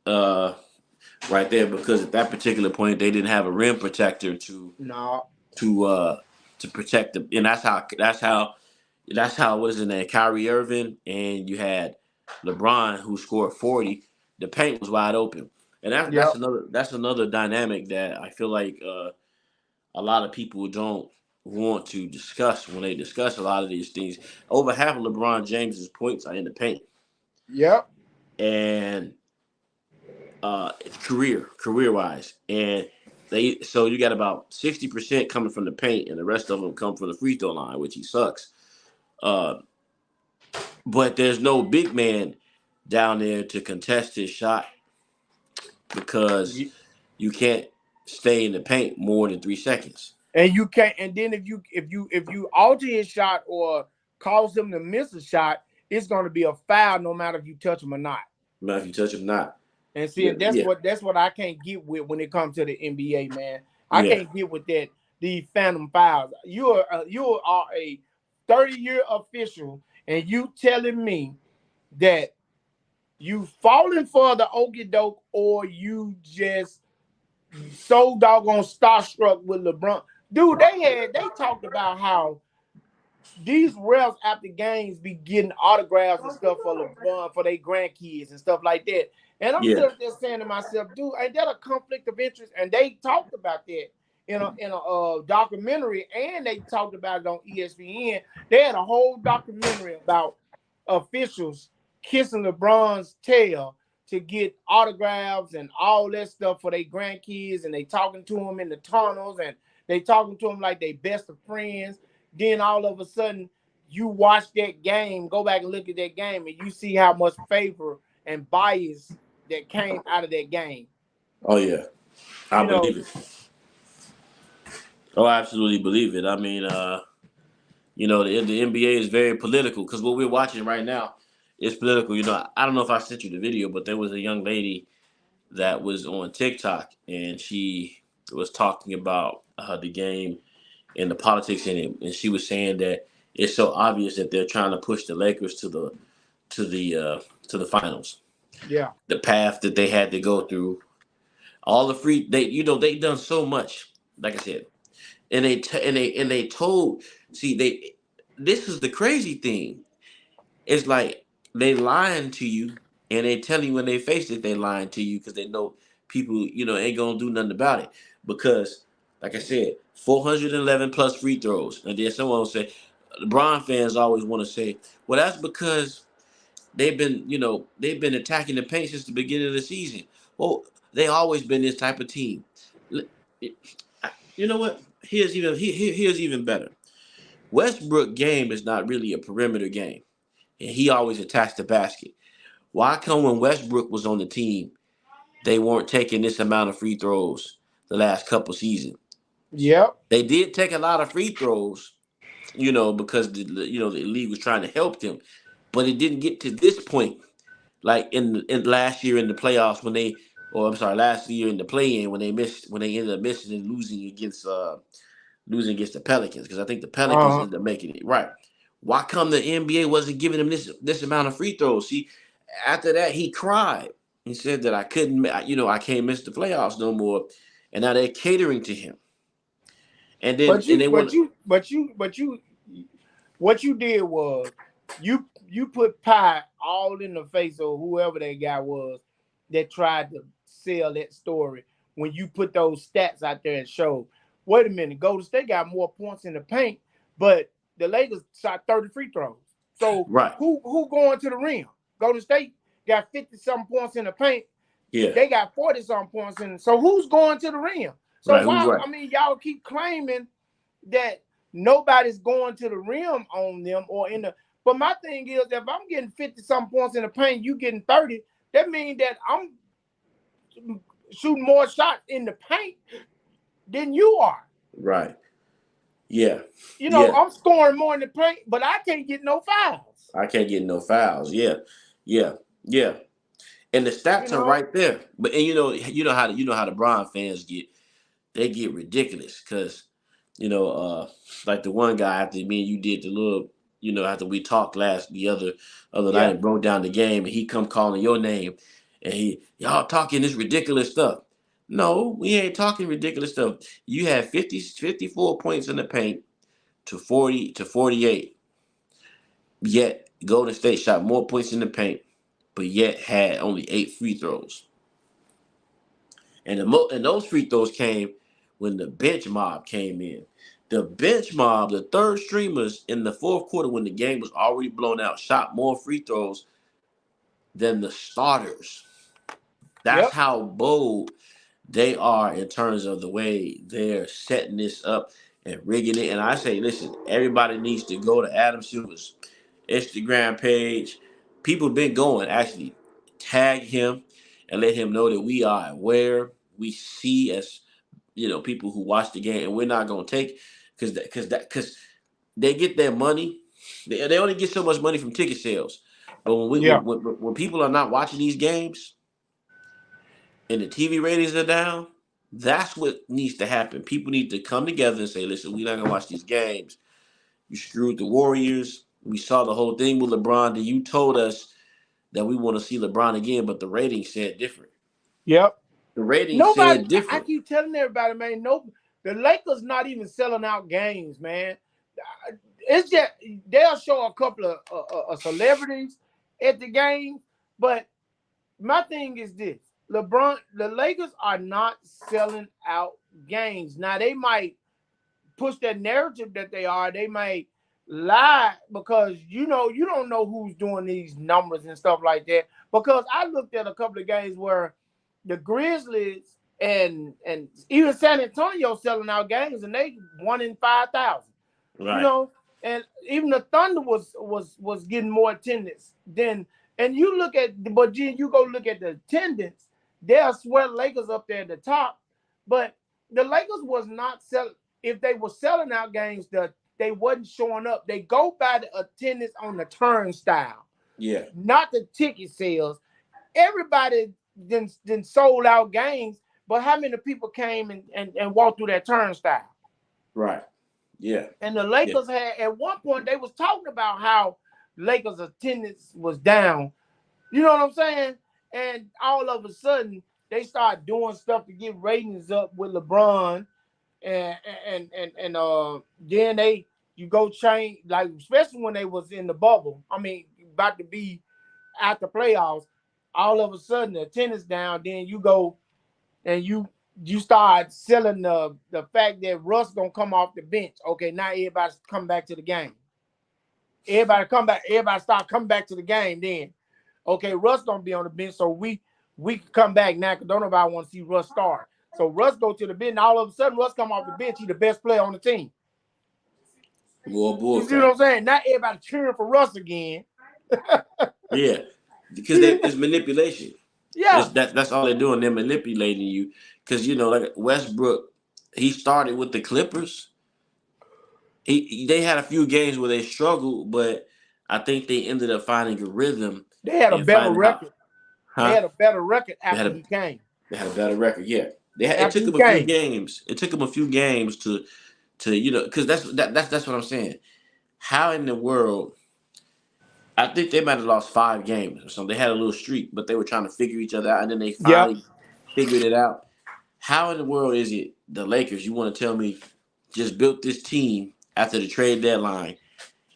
Right there, because at that particular point they didn't have a rim protector to No. protect them, and that's how what is his name, Kyrie Irving, and you had LeBron who scored 40. The paint was wide open, and Yep. that's another dynamic that I feel like a lot of people don't want to discuss when they discuss a lot of these things. Over half of LeBron James's points are in the paint, Yep. and career wise, and so you got about 60% coming from the paint, and the rest of them come from the free throw line, which he sucks. But there's no big man down there to contest his shot, because you can't stay in the paint more than 3 seconds. And you can't. And then if you alter his shot or cause him to miss a shot, it's going to be a foul no matter if you touch him or not. No matter if you touch him or not. And see, that's what I can't get with when it comes to the NBA, man. I can't get with that. The phantom fouls. You are a 30-year official, and you telling me that you falling for the okie doke, or you just so doggone starstruck with LeBron. Dude, they talked about how these refs after games be getting autographs and stuff for LeBron, for their grandkids and stuff like that. And I'm just saying to myself, dude, ain't that a conflict of interest? And they talked about that in a documentary, and they talked about it on ESPN. They had a whole documentary about officials kissing LeBron's tail to get autographs and all that stuff for their grandkids, and they talking to him in the tunnels, and they talking to him like they best of friends. Then all of a sudden, you watch that game, go back and look at that game, and you see how much favor and bias that came out of that game. Oh yeah, I believe it. Oh, I absolutely believe it. I mean, the NBA is very political, because what we're watching right now is political. I don't know if I sent you the video, but there was a young lady that was on TikTok, and she was talking about the game and the politics in it, and she was saying that it's so obvious that they're trying to push the Lakers to the finals. Yeah, the path that they had to go through, all the free they done so much, like I said, and they told. This is the crazy thing. It's like they lying to you, and they tell you in their face that they lying to you, because they know people ain't gonna do nothing about it, because like I said, 411 plus free throws. And then someone will say, LeBron fans always want to say, well, that's because they've been attacking the paint since the beginning of the season. Well, they always been this type of team. You know what? Here's even better. Westbrook game is not really a perimeter game, and he always attacks the basket. Why come when Westbrook was on the team, they weren't taking this amount of free throws the last couple seasons? Yep. They did take a lot of free throws, because the league was trying to help them, but it didn't get to this point. Like in last year in the playoffs last year in the play-in, when they ended up missing and losing against the Pelicans, because I think the Pelicans ended up making it right. Why come the NBA wasn't giving him this amount of free throws? See, after that he cried. He said that I can't miss the playoffs no more. and now they're catering to him. And then But and they want what you did was you put pie all in the face of whoever that guy was that tried to sell that story when you put those stats out there and showed, wait a minute, Golden State got more points in the paint, but the Lakers shot 30 free throws. So right. who going to the rim? Golden State got 50-something points in the paint. Yeah. They got 40-something points in. So who's going to the rim? So Right, who's right? I mean, y'all keep claiming that nobody's going to the rim on them or in the. But my thing is, if I'm getting 50-something points in the paint, you getting 30. That means that I'm shooting more shots in the paint than you are. Right. Yeah. You know, Yeah. I'm scoring more in the paint, but I can't get no fouls. I can't get no fouls. Yeah. Yeah. Yeah. And the stats are right there. But and you know how the Bron fans get. They get ridiculous because, like the one guy after me and you did the little, after we talked the other night and broke down the game, and he come calling your name, and y'all talking this ridiculous stuff. No, we ain't talking ridiculous stuff. You had 54 points in the paint to 48. Yet Golden State shot more points in the paint, but yet had only 8 free throws. And those free throws came when the bench mob came in. The bench mob, the third streamers in the fourth quarter when the game was already blown out, shot more free throws than the starters. That's how bold they are in terms of the way they're setting this up and rigging it. And I say, listen, everybody needs to go to Adam Silver's Instagram page. People have been going, actually tag him and let him know that we are aware. We see as people who watch the game, and we're not gonna take because they get their money. They only get so much money from ticket sales. But when people are not watching these games and the TV ratings are down, that's what needs to happen. People need to come together and say, listen, we're not gonna watch these games. You screwed the Warriors. We saw the whole thing with LeBron. Then you told us that we want to see LeBron again, but the ratings said different. Yep. The ratings said different. I keep telling everybody, man, the Lakers not even selling out games, man. It's just they'll show a couple of celebrities at the game, but my thing is this: the Lakers are not selling out games. Now they might push that narrative that they are. They might lie because you don't know who's doing these numbers and stuff like that. Because I looked at a couple of games where the Grizzlies and even San Antonio selling out games and they won in 5,000. Right. And even the Thunder was getting more attendance than. And you look at, but Gene, you go look at the attendance. They'll swear Lakers up there at the top, but the Lakers was not selling. If they were selling out games, they wasn't showing up. They go by the attendance on the turnstile. Yeah. Not the ticket sales. Everybody then sold out games, but how many people came and walked through that turnstile? Right. Yeah. And the Lakers had, at one point, they was talking about how Lakers attendance was down. You know what I'm saying? And all of a sudden, they start doing stuff to get ratings up with LeBron. And then you go change, like, especially when they was in the bubble. I mean, about to be at the playoffs, all of a sudden the attendance down. Then you go and you start selling the fact that Russ gonna come off the bench. Okay, now everybody's coming back to the game. Everybody start coming back to the game. Then, okay, Russ gonna be on the bench, so we can come back now because don't nobody want to see Russ start. So Russ go to the bench, and all of a sudden Russ come off the bench. He the best player on the team. You see what I'm saying? Now everybody cheering for Russ again. Yeah, because it's manipulation. Yeah, that's all they're doing. They're manipulating you because like Westbrook, he started with the Clippers. They had a few games where they struggled, but I think they ended up finding a rhythm. They had a better record. They had a better record after he came. They had a better record. Yeah, it took them a few games. It took them a few games to because that's what I'm saying. How in the world? I think they might have lost 5 games or something. They had a little streak, but they were trying to figure each other out, and then they finally figured it out. how in the world is it the Lakers? You want to tell me just built this team after the trade deadline,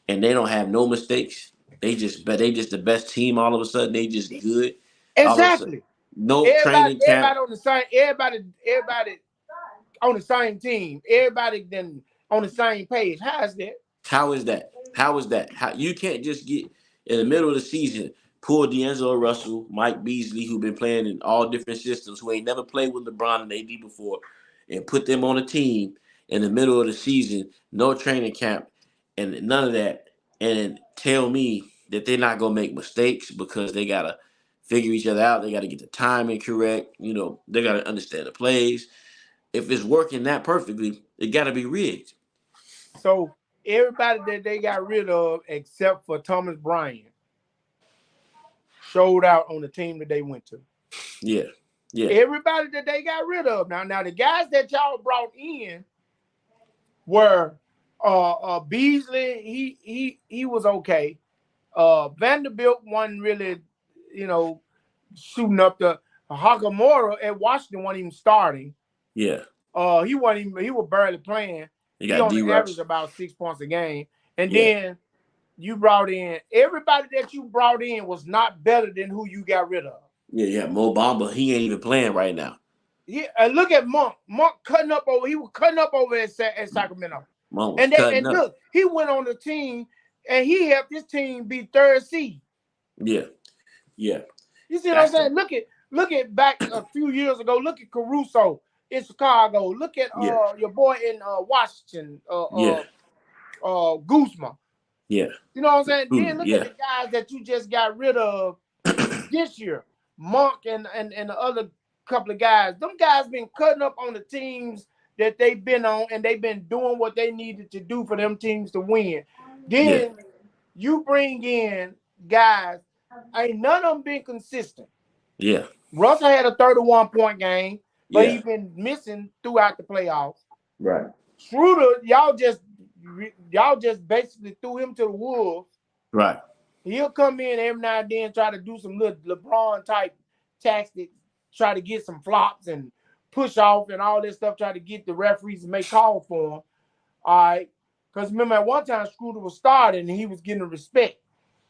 and they don't have no mistakes? They just the best team all of a sudden. They just good all of a sudden. Exactly. No Everybody, training camp. everybody on the same. Everybody on the same team. Everybody then on the same page. How is that? How is that? How is that? How you can't just get in the middle of the season, pull D'Angelo Russell, Mike Beasley, who've been playing in all different systems, who ain't never played with LeBron and AD before, and put them on a team in the middle of the season, no training camp, and none of that, and tell me that they're not gonna make mistakes because they gotta figure each other out. They gotta get the timing correct. You know, they gotta understand the plays. If it's working that perfectly, it gotta be rigged. So everybody that they got rid of, except for Thomas Bryant, showed out on the team that they went to. Yeah. Yeah. Everybody that they got rid of. Now the guys that y'all brought in were Beasley. He was okay. Vanderbilt wasn't really, shooting up the Hakamura at Washington wasn't even starting. Yeah. He was barely playing. You He got only D averaged Rush. about 6 points a game. And Yeah. then you brought in everybody that you brought in was not better than who you got rid of. Yeah. Mo Bamba, he ain't even playing right now. Yeah, and look at Monk. Monk cutting up over. He was cutting up over at Sacramento. Monk was cutting up. Look, he went on the team and he helped his team be third seed. Yeah. Yeah. You see what I'm saying? Look at back a few years ago. Look at Caruso in Chicago. Look at your boy in Washington, Guzman. Yeah. You know what I'm saying? Ooh, Then look yeah. at the guys that you just got rid of this year. Monk and the other couple of guys. Them guys been cutting up on the teams that they've been on, and they've been doing what they needed to do for them teams to win. Then you bring in guys, ain't none of them been consistent. Yeah. Russell had a 31-point game, but Yeah. he's been missing throughout the playoffs. Right. Schroeder, y'all just basically threw him to the wolves. Right. He'll come in every now and then, try to do some little LeBron type tactics, try to get some flops and push off and all this stuff, try to get the referees to make calls for him. All right. Because remember, at one time, Schroeder was starting and he was getting respect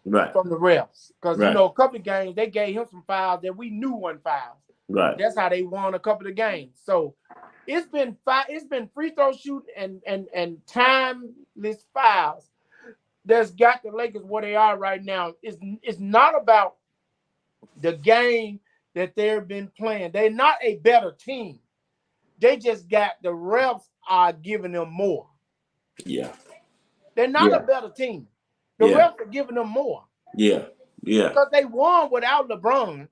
from the refs. Because, a couple of games, they gave him some fouls that we knew weren't fouls. Right. That's how they won a couple of games. So it's been free throw shooting and timeless fouls that's got the Lakers where they are right now. It's not about the game that they've been playing. They're not a better team. They just got the refs are giving them more. Yeah. They're not a better team. The refs are giving them more. Yeah. Yeah. Because they won without LeBron.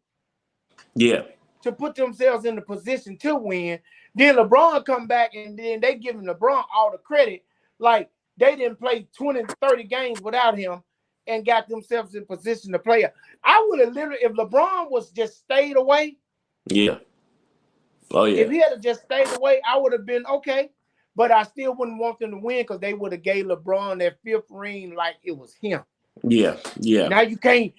Yeah. To put themselves in the position to win. Then LeBron come back and then they giving LeBron all the credit. Like they didn't play 20, 30 games without him and got themselves in position to play. I would have literally, if LeBron was just stayed away. Yeah. Oh, yeah. If he had just stayed away, I would have been okay. But I still wouldn't want them to win because they would have gave LeBron that fifth ring like it was him. Yeah. Yeah. Now you can't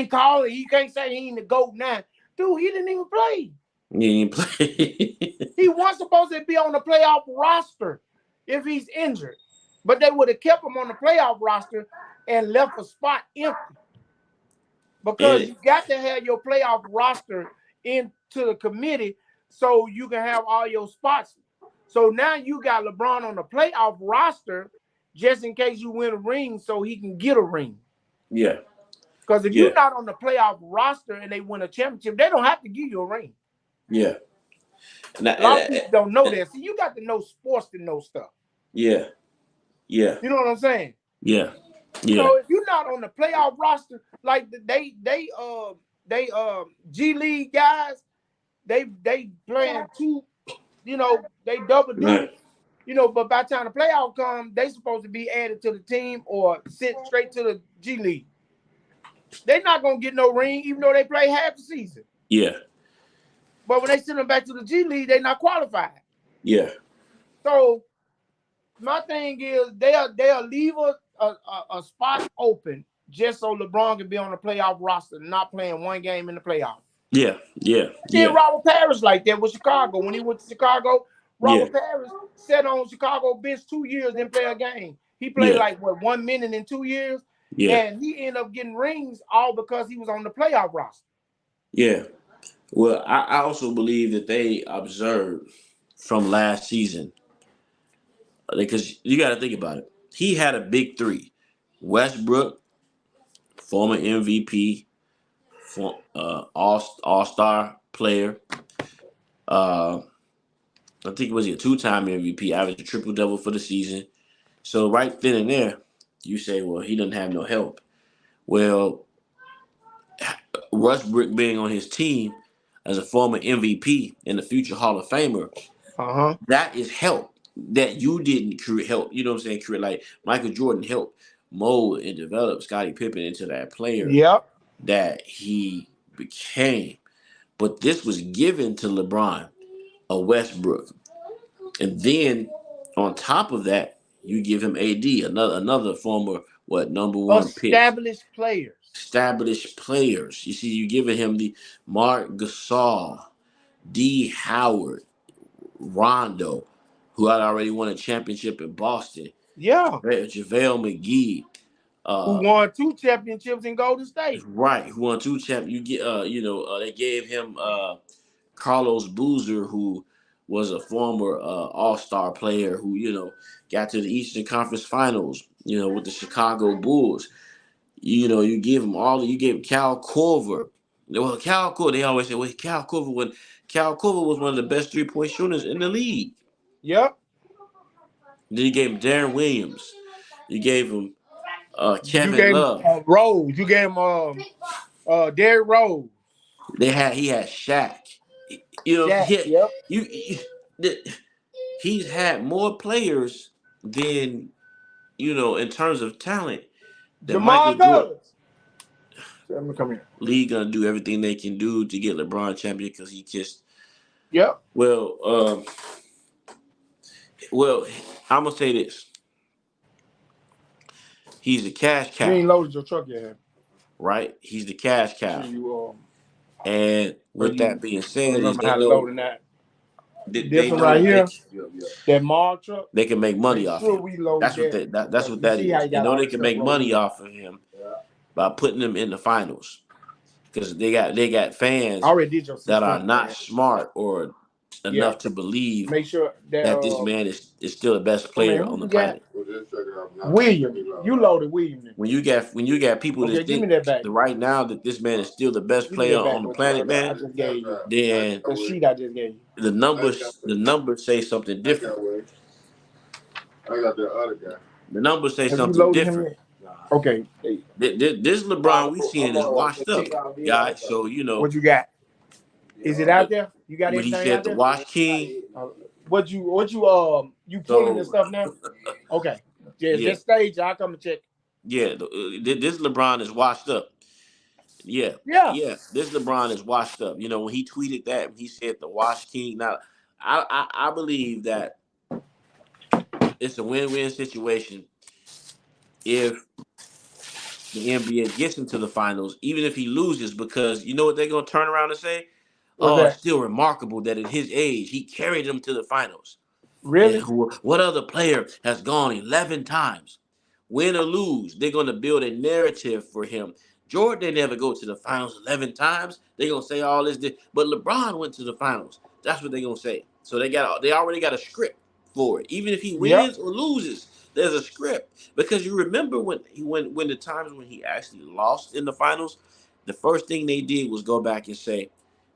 call it. You can't say he ain't the GOAT now. Dude, he didn't even play. He didn't play. He was supposed to be on the playoff roster if he's injured. But they would have kept him on the playoff roster and left a spot empty. Because you got to have your playoff roster into the committee so you can have all your spots. So now you got LeBron on the playoff roster just in case you win a ring so he can get a ring. Yeah. Because if you're not on the playoff roster and they win a championship, they don't have to give you a ring. Yeah. A lot of people don't know that. See, you got to know sports to know stuff. Yeah. Yeah. You know what I'm saying? Yeah. Yeah. So if you're not on the playoff roster, like they G League guys, they playing two, they double duty. But by the time the playoff comes, they supposed to be added to the team or sent straight to the G League. They're not gonna get no ring, even though they play half the season. Yeah. But when they send them back to the G League, they're not qualified. Yeah. So my thing is they'll leave a spot open just so LeBron can be on the playoff roster, not playing one game in the playoffs. Yeah, yeah, Did yeah, Robert Parrish like that with Chicago. When he went to Chicago, yeah, Robert Parrish sat on Chicago bench 2 years, didn't play a game. He played yeah, like what 1 minute in 2 years, yeah, and he ended up getting rings all because he was on the playoff roster. yeah. Well, I also believe that they observed from last season because you got to think about it. He had a big three: Westbrook, former MVP, all star player. Uh, I think it was a 2-time MVP, averaged a triple double for the season. So right then and there, you say, well, he doesn't have no help. Well, Westbrook being on his team as a former MVP and a future Hall of Famer, Uh-huh. that is help that you didn't create help. You know what I'm saying? Create like Michael Jordan helped mold and develop Scottie Pippen into that player Yep. that he became. But this was given to LeBron, a Westbrook. And then on top of that, you give him AD, another former number one pick. Established players. Established players. You see, you giving him the Mark Gasol, D. Howard, Rondo, who had already won a championship in Boston, Yeah. JaVale McGee, Who won 2 championships in Golden State. right, who won 2 champ. You get, they gave him Carlos Boozer, who was a former All-Star player who, got to the Eastern Conference Finals, with the Chicago Bulls. You give him you gave Cal Corver. Well, Cal Corver, they always say, well, Cal Corver was one of the best 3-point shooters in the league. Yep. Then you gave him Darren Williams. You gave him You Kevin gave him Love. Rose. You gave him Derrick Rose. He had Shaq. You know, Shaq. Yep. he's had more players than in terms of talent than Michael Jamal Jordan. Douglas. Let me come here. League gonna do everything they can do to get LeBron champion because he kissed. Yep. Well, I'm gonna say this. He's a cash You ain't cow, loaded your truck yet. right? He's the cash cow. You And with that being said, is remember they how to know load in that. they This one know right that here, that Mark truck. they can make money Make off sure him. we load That's what that. that's what You that see how is. he They got know all they this can stuff make money loaded. off of him by putting him in the finals because they got fans I already did your that are 600, not man. smart or Yeah. enough to believe Make sure that this that man is still the best I mean, player who on the you got? planet. William. You loaded William. When you got people Okay, that give me think that back. that right now that this man is still the best Give me player that back. on the What planet, I man, just gave you. then The sheet I just gave you. the numbers say something different. I got that other guy. The numbers say Have you something loaded him different. yet? Okay. Hey, This LeBron we seeing is washed up, guys. So what you got? Is it out there? You got when he anything said out the there? Wash King. What you you pulling this So stuff now? Okay. Yeah, yeah, just stage. I'll come and check. yeah. This LeBron is washed up. Yeah, Yeah. yeah. This LeBron is washed up. When he tweeted that, he said the Wash King. Now, I believe that it's a win-win situation if the NBA gets into the finals, even if he loses, because you know what they're gonna turn around and say? What's Oh, it's that? still remarkable that at his age he carried them to the finals. And Really? what other player has gone 11 times? Win or lose, they're gonna build a narrative for him. Jordan didn't ever go to the finals 11 times. They're gonna say all this, but LeBron went to the finals. That's what they're gonna say. So they already got a script for it. Even if he Yep. wins or loses, there's a script. Because you remember when the times when he actually lost in the finals, the first thing they did was go back and say,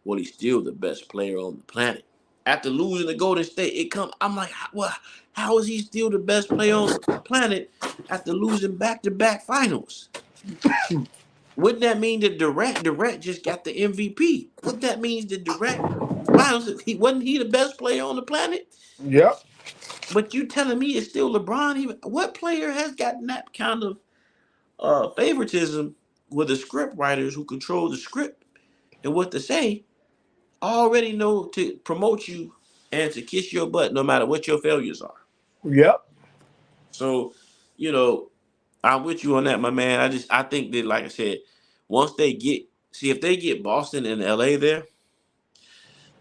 well, he's still the best player on the planet. After losing to Golden State, I'm like, how is he still the best player on the planet after losing back-to-back finals? Wouldn't that mean that Durant just got the MVP? Wouldn't that mean that Durant finals? Wasn't he the best player on the planet? Yep. But you telling me it's still LeBron? What player has gotten that kind of favoritism with the script writers who control the script and what to say already know to promote you and to kiss your butt no matter what your failures are? Yep. So, I'm with you on that, my man. I think that, like I said, once they get See, if they get Boston and LA there,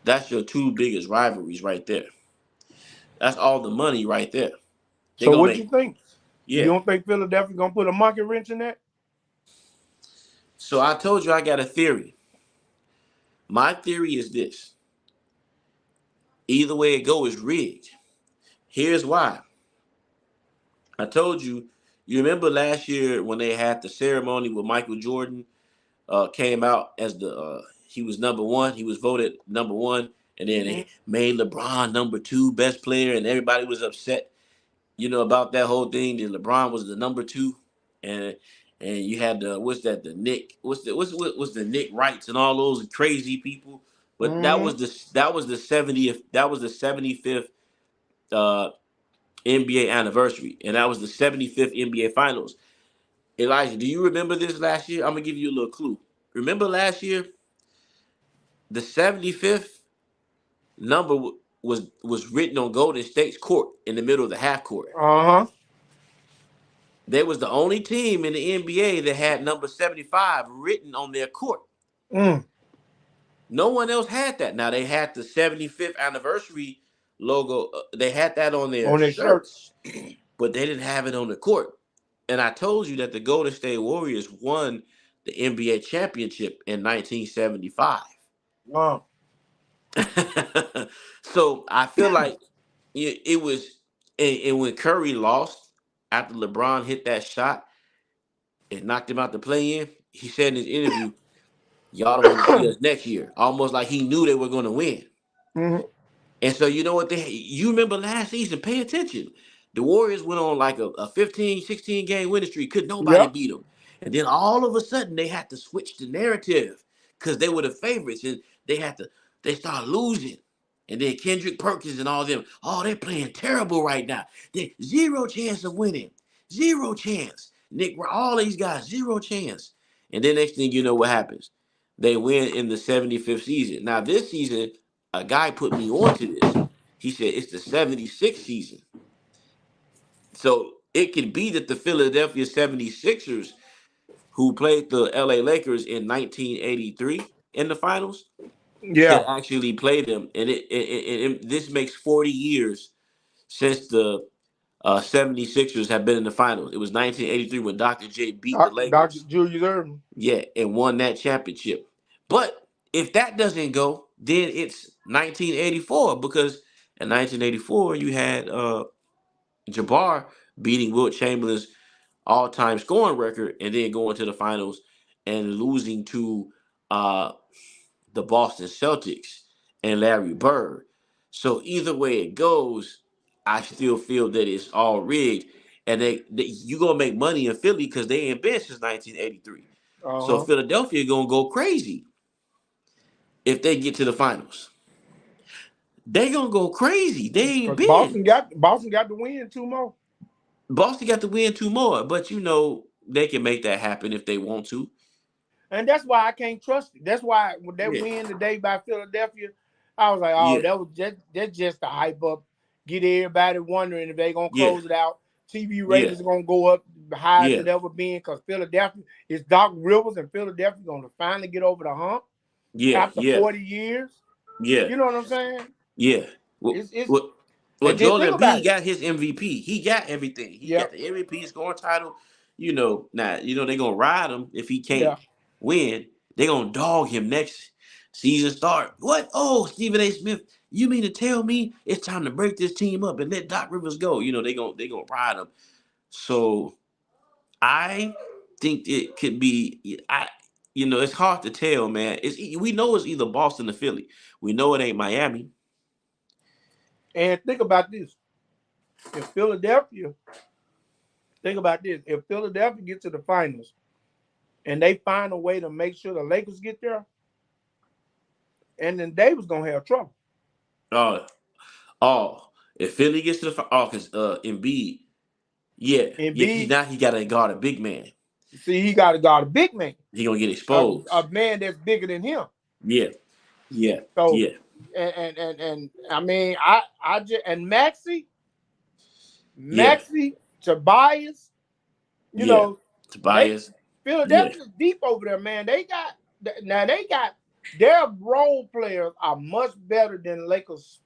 that's your two biggest rivalries right there. That's all the money right there. They're So gonna what you make, think? You yeah. don't think Philadelphia gonna put a monkey wrench in that? So I told you I got a theory. My theory is this: either way it go is rigged. Here's why. I told you. You remember last year when they had the ceremony with Michael Jordan came out as the he was number one. He was voted number one, and then Mm-hmm. they made LeBron number two best player, and everybody was upset, about that whole thing. That LeBron was the number two, and you had the the Nick what's the Nick Wrights and all those crazy people. But Mm-hmm. that was the 75th uh, NBA anniversary, and that was the 75th NBA Finals. Elijah, do you remember this last year? I'm gonna give you a little clue. Remember last year, the 75th number was written on Golden State's court in the middle of the half court. Uh-huh. They was the only team in the NBA that had number 75 written on their court. Mm. No one else had that. Now they had the 75th anniversary logo. They had that on their On their shirt. shirts, but they didn't have it on the court. And I told you that the Golden State Warriors won the NBA championship in 1975. Wow. So I feel like it was, and when Curry lost after LeBron hit that shot and knocked him out the play in, he said in his interview, "Y'all don't want to see us next year." Almost like he knew they were going to win. Mm-hmm. And so you know what you remember last season, pay attention. The Warriors went on like a 15, 16 game winning streak. Could nobody Yep. beat them. And then all of a sudden they had to switch the narrative because they were the favorites and they started losing. And then Kendrick Perkins and all them, oh, they're playing terrible right now. They zero chance of winning. Zero chance. Nick, all these guys, zero chance. And then next thing you know what happens? They win in the 75th season. Now this season, a guy put me onto this. He said it's the 76th season. So it could be that the Philadelphia 76ers, who played the LA Lakers in 1983 in the finals, Yeah. could actually play them. And this makes 40 years since the 76ers have been in the finals. It was 1983 when Dr. J beat the Dr. Lakers. Julius Erving. Yeah, and won that championship. But if that doesn't go, then it's 1984 because in 1984 you had Jabbar beating Wilt Chamberlain's all-time scoring record and then going to the finals and losing to the Boston Celtics and Larry Bird. So either way it goes, I still feel that it's all rigged, and you gonna make money in Philly because they ain't been since 1983. So Uh-huh. Philadelphia gonna go crazy if they get to the finals. They gonna go crazy. They ain't Because been. Boston got to win 2 more. Boston got to win 2 more, but they can make that happen if they want to. And that's why I can't trust it. That's why when that Yeah. win today by Philadelphia, I was like, Yeah. that's just a hype up. Get everybody wondering if they gonna Yeah. close it out. TV Yeah. ratings are gonna go up high as Yeah. it ever been because Philadelphia is Doc Rivers and Philadelphia gonna finally get over the hump Yeah. after 40 years. Yeah. You know what I'm saying? Yeah. Well, It's well, and then Joel think about Embiid it. got his MVP. He got everything. He Yep. got the MVP scoring title. Now, they're gonna ride him if he can't Yeah. win. They're gonna dog him next season start. What? Oh, Stephen A. Smith, you mean to tell me it's time to break this team up and let Doc Rivers go? They're gonna ride him. So I think it could be. It's hard to tell, man. We know it's either Boston or Philly. We know it ain't Miami. And think about this. If Philadelphia gets to the finals and they find a way to make sure the Lakers get there, and then Davis gonna have trouble. If Philly gets to the because Embiid, yeah, Embiid, now he got to guard a big man. see, he got to guard a big man. He gonna get exposed. A man that's bigger than him. Yeah. So, yeah. And I mean, I just and Maxey, Tobias, Tobias. Philadelphia's deep over there, man. They got Now they got their role players are much better than Lakers.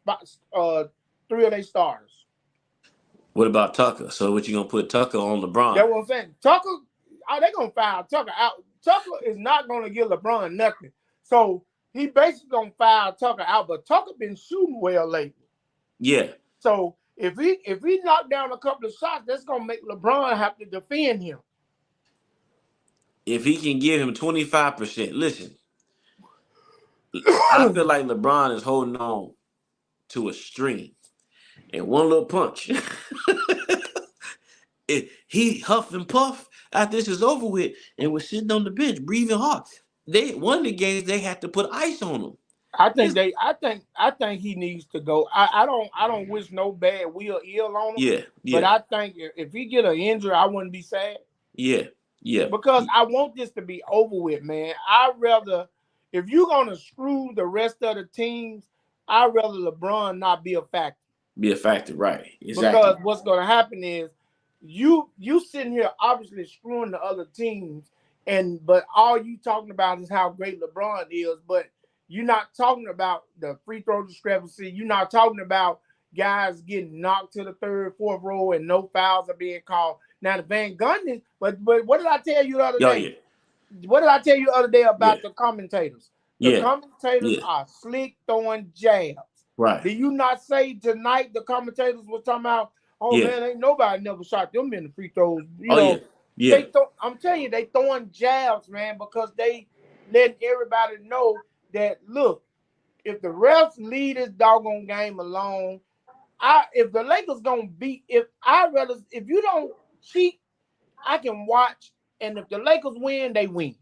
Three of their stars. What about Tucker? So what you gonna put Tucker on That's LeBron? what I'm saying. Tucker, they gonna foul Tucker out. Tucker is not gonna give LeBron nothing. So he basically gonna foul Tucker out. But Tucker been shooting well lately. Yeah. So if he knock down a couple of shots, that's gonna make LeBron have to defend him. If he can give him 25%, listen, I feel like LeBron is holding on to a string, and one little punch, he huff and puff after this is over with, and was sitting on the bench breathing hard. They one of the games they had to put ice on him. I think he needs to go. I don't wish no bad will ill on him. Yeah. But I think if he get an injury, I wouldn't be sad. Yeah. Because I want this to be over with, man. I'd rather, if you're gonna screw the rest of the teams, I'd rather LeBron not be a factor. Be a factor, right? Exactly. Because what's gonna happen is you sitting here obviously screwing the other teams, but all you talking about is how great LeBron is, but you're not talking about the free throw discrepancy. You're not talking about guys getting knocked to the third, fourth row and no fouls are being called. Now the Van Gundy, but what did I tell you the other day? Yeah. What did I tell you the other day about the commentators? The commentators Yeah. are slick throwing jabs. Right. Did you not say tonight the commentators were talking about, man, ain't nobody never shot them in the free throws. You know, yeah. I'm telling you, they throwing jabs, man, because they letting everybody know that, look, if the refs leave this doggone game alone, if the Lakers gonna beat, if you don't cheat, I can watch, and if the Lakers win, they win.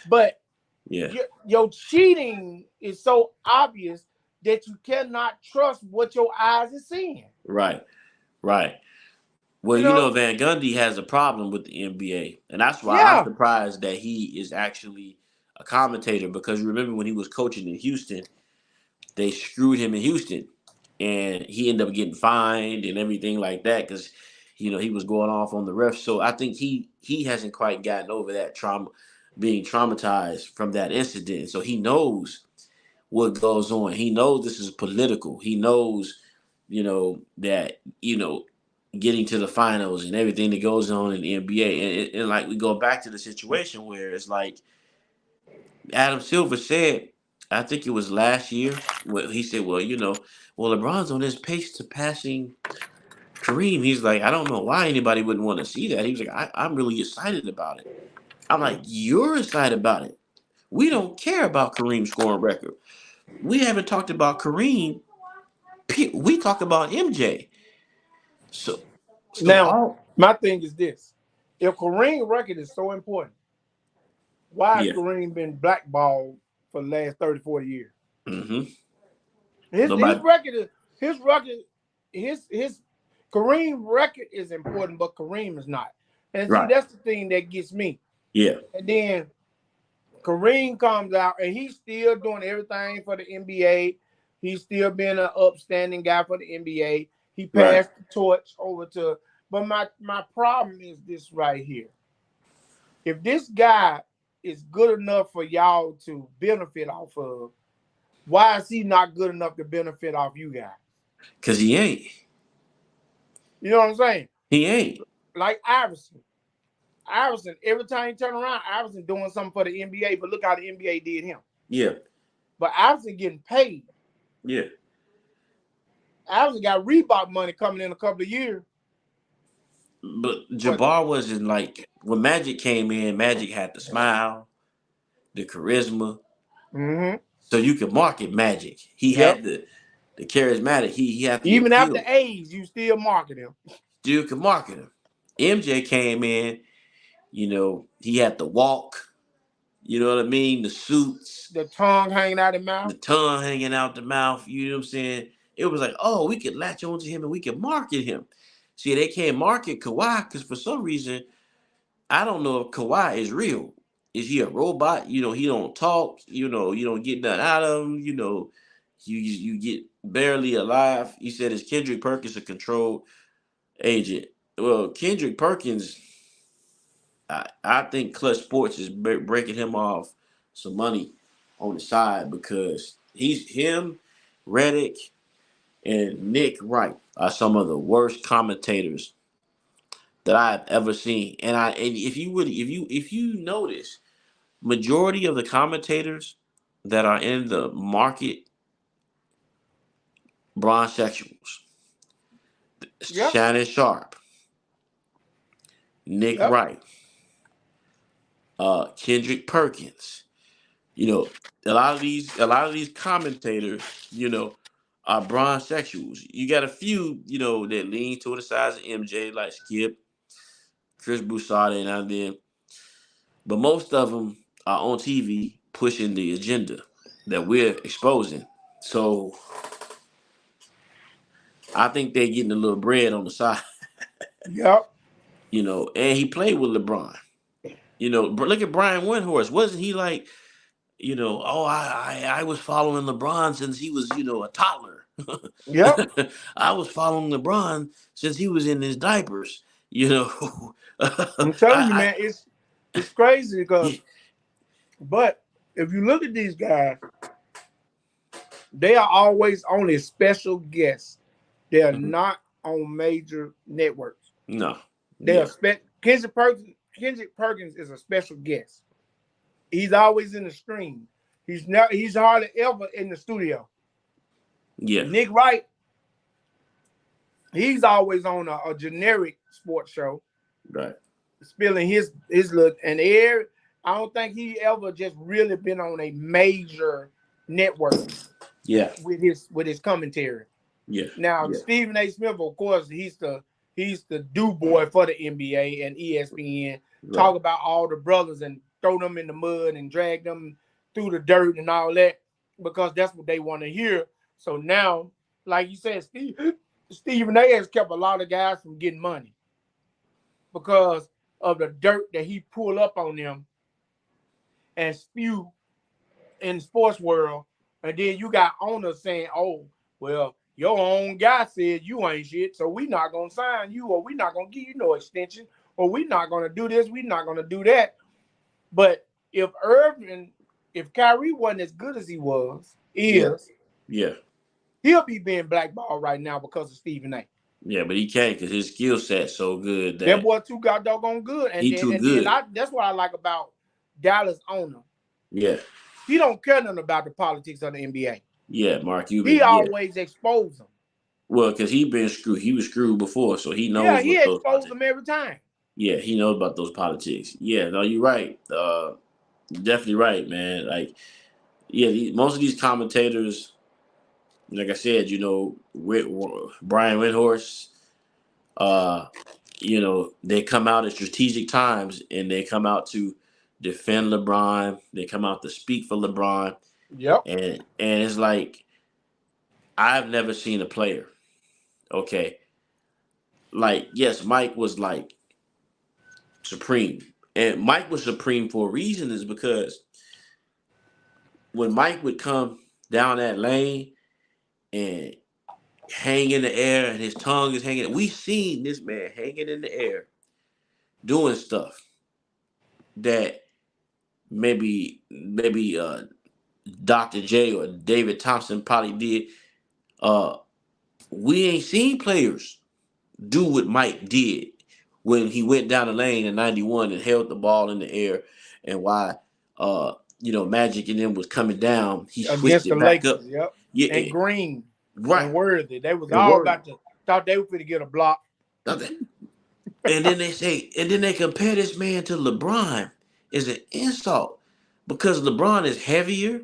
But your cheating is so obvious that you cannot trust what your eyes are seeing. Right. Well, Van Gundy has a problem with the NBA, and that's why I'm surprised that he is actually a commentator, because remember when he was coaching in Houston, they screwed him in Houston, and he ended up getting fined and everything like that because, he was going off on the refs. So I think he hasn't quite gotten over that trauma, being traumatized from that incident. So he knows what goes on. He knows this is political. He knows, that, getting to the finals and everything that goes on in the NBA. And like we go back to the situation where it's like Adam Silver said, I think it was last year, he said, well, LeBron's on his pace to passing Kareem. He's like, I don't know why anybody wouldn't want to see that. He was like, I'm really excited about it. I'm like, you're excited about it. We don't care about Kareem's scoring record. We haven't talked about Kareem. We talk about MJ. So now, my thing is this. If Kareem record is so important, why has Kareem been blackballed for the last 30, 40 years? Mm-hmm. His Kareem record is important, but Kareem is not. And see, that's the thing that gets me. Yeah. And then Kareem comes out and he's still doing everything for the NBA. He's still being an upstanding guy for the NBA. He passed the torch over to, but my problem is this right here. If this guy is good enough for y'all to benefit off of, why is he not good enough to benefit off you guys? Because he ain't. You know what I'm saying? He ain't. Like Iverson. Every time he turn around, Iverson doing something for the NBA, but look how the NBA did him. Yeah. But Iverson getting paid. Yeah. Iverson got Reebok money coming in a couple of years. But Jabbar wasn't like, when Magic came in, Magic had the smile, the charisma. Mm-hmm. So you could market Magic. He had the charismatic. He had the even appeal. after age, you still market him. Still could market him. MJ came in, he had the walk. You know what I mean? The suits. The tongue hanging out the mouth. The tongue hanging out the mouth. You know what I'm saying? It was like, oh, we could latch onto him and we could market him. See, they can't market Kawhi because for some reason, I don't know if Kawhi is real. Is he a robot? He don't talk. You don't get nothing out of him. You get barely alive. He said, is Kendrick Perkins a controlled agent? Well, Kendrick Perkins, I think Clutch Sports is breaking him off some money on the side because he's him, Reddick, and Nick Wright are some of the worst commentators that I've ever seen. And if you notice, majority of the commentators that are in the market, bronzexuals, Yep. Shannon Sharp, Nick Yep. Wright, Kendrick Perkins. You know, a lot of these commentators, are bronzexuals. You got a few, that lean to the sides of MJ, like Skip, Chris Broussard, and then, but most of them are on TV pushing the agenda that we're exposing. So I think they're getting a little bread on the side, Yep. And he played with LeBron. But look at Brian Windhorst. Wasn't he like, I was following LeBron since he was, a toddler. Yep. I was following LeBron since he was in his diapers. I'm telling you, I, man, it's crazy because, I but if you look at these guys, they are always only special guests. They are Mhm. not on major networks. no, They yeah, are Kendrick Perkins is a special guest. He's always in the stream. He's hardly ever in the studio. yeah, Nick Wright, he's always on a generic sports show, right, spilling his look. And I don't think he ever just really been on a major network yeah, with his commentary. yeah, Now, yeah, Stephen A. Smith, of course, he's the do boy for the NBA and ESPN. right, Talk about all the brothers and throw them in the mud and drag them through the dirt and all that because that's what they want to hear. So now, like you said, Stephen A. has kept a lot of guys from getting money because of the dirt that he pull up on them and spew in the sports world. And then you got owners saying, oh, well, your own guy said you ain't shit, so we not going to sign you, or we not going to give you no extension, or we not going to do this, we not going to do that. But if Kyrie wasn't as good as he yeah, he'll be being blackballed right now because of Stephen A. yeah. But he can't because his skill set's so good That that boy too got doggone good. And he then too good. that's what I like about Dallas owner. Yeah, He don't care nothing about the politics of the NBA. yeah. Mark Cuban. He Yeah. always expose them. Well, because he been screwed. He was screwed before, so he knows Yeah, he what those exposed politics. them every time. Yeah, he knows about those politics. Yeah, no, you're right. Definitely right, man. Like, yeah, most of these commentators, like I said, Brian Windhorst, uh, they come out at strategic times and they come out to defend LeBron. They come out to speak for LeBron, Yep. and it's like I've never seen a player. Okay, like yes, Mike was like supreme, and Mike was supreme for a reason is because when Mike would come down that lane and hang in the air and his tongue is hanging, we seen this man hanging in the air doing stuff that maybe Dr. J or David Thompson probably did. We ain't seen players do what Mike did when he went down the lane in 91 and held the ball in the air, and why Magic and them was coming down, he switched Against the it back Lakers. up. Yep. Yeah, And Green right. and Worthy. They was And all Worthy. about to thought they were going to get a block. Nothing. And then they compare this man to LeBron is an insult because LeBron is heavier.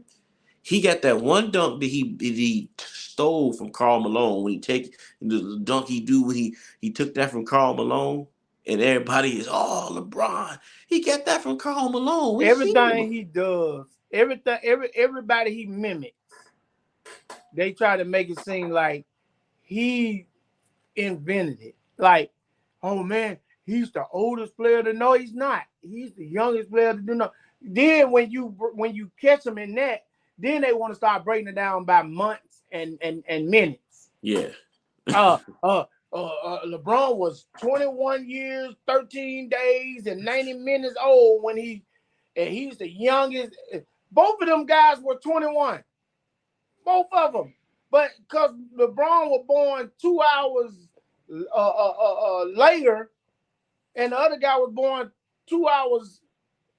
He got that one dunk that he stole from Karl Malone when he take the dunk he do when he took that from Karl Malone, and everybody is LeBron. He got that from Karl Malone. We seen Everything him. he does, everybody he mimics, they try to make it seem like he invented it. Like, oh man, he's the oldest player to know. He's not. He's the youngest player to do know. Then when you catch him in that, then they want to start breaking it down by months and minutes. Yeah. LeBron was 21 years, 13 days, and 90 minutes old when he's the youngest. Both of them guys were 21. Both of them. But because LeBron was born 2 hours later, and the other guy was born 2 hours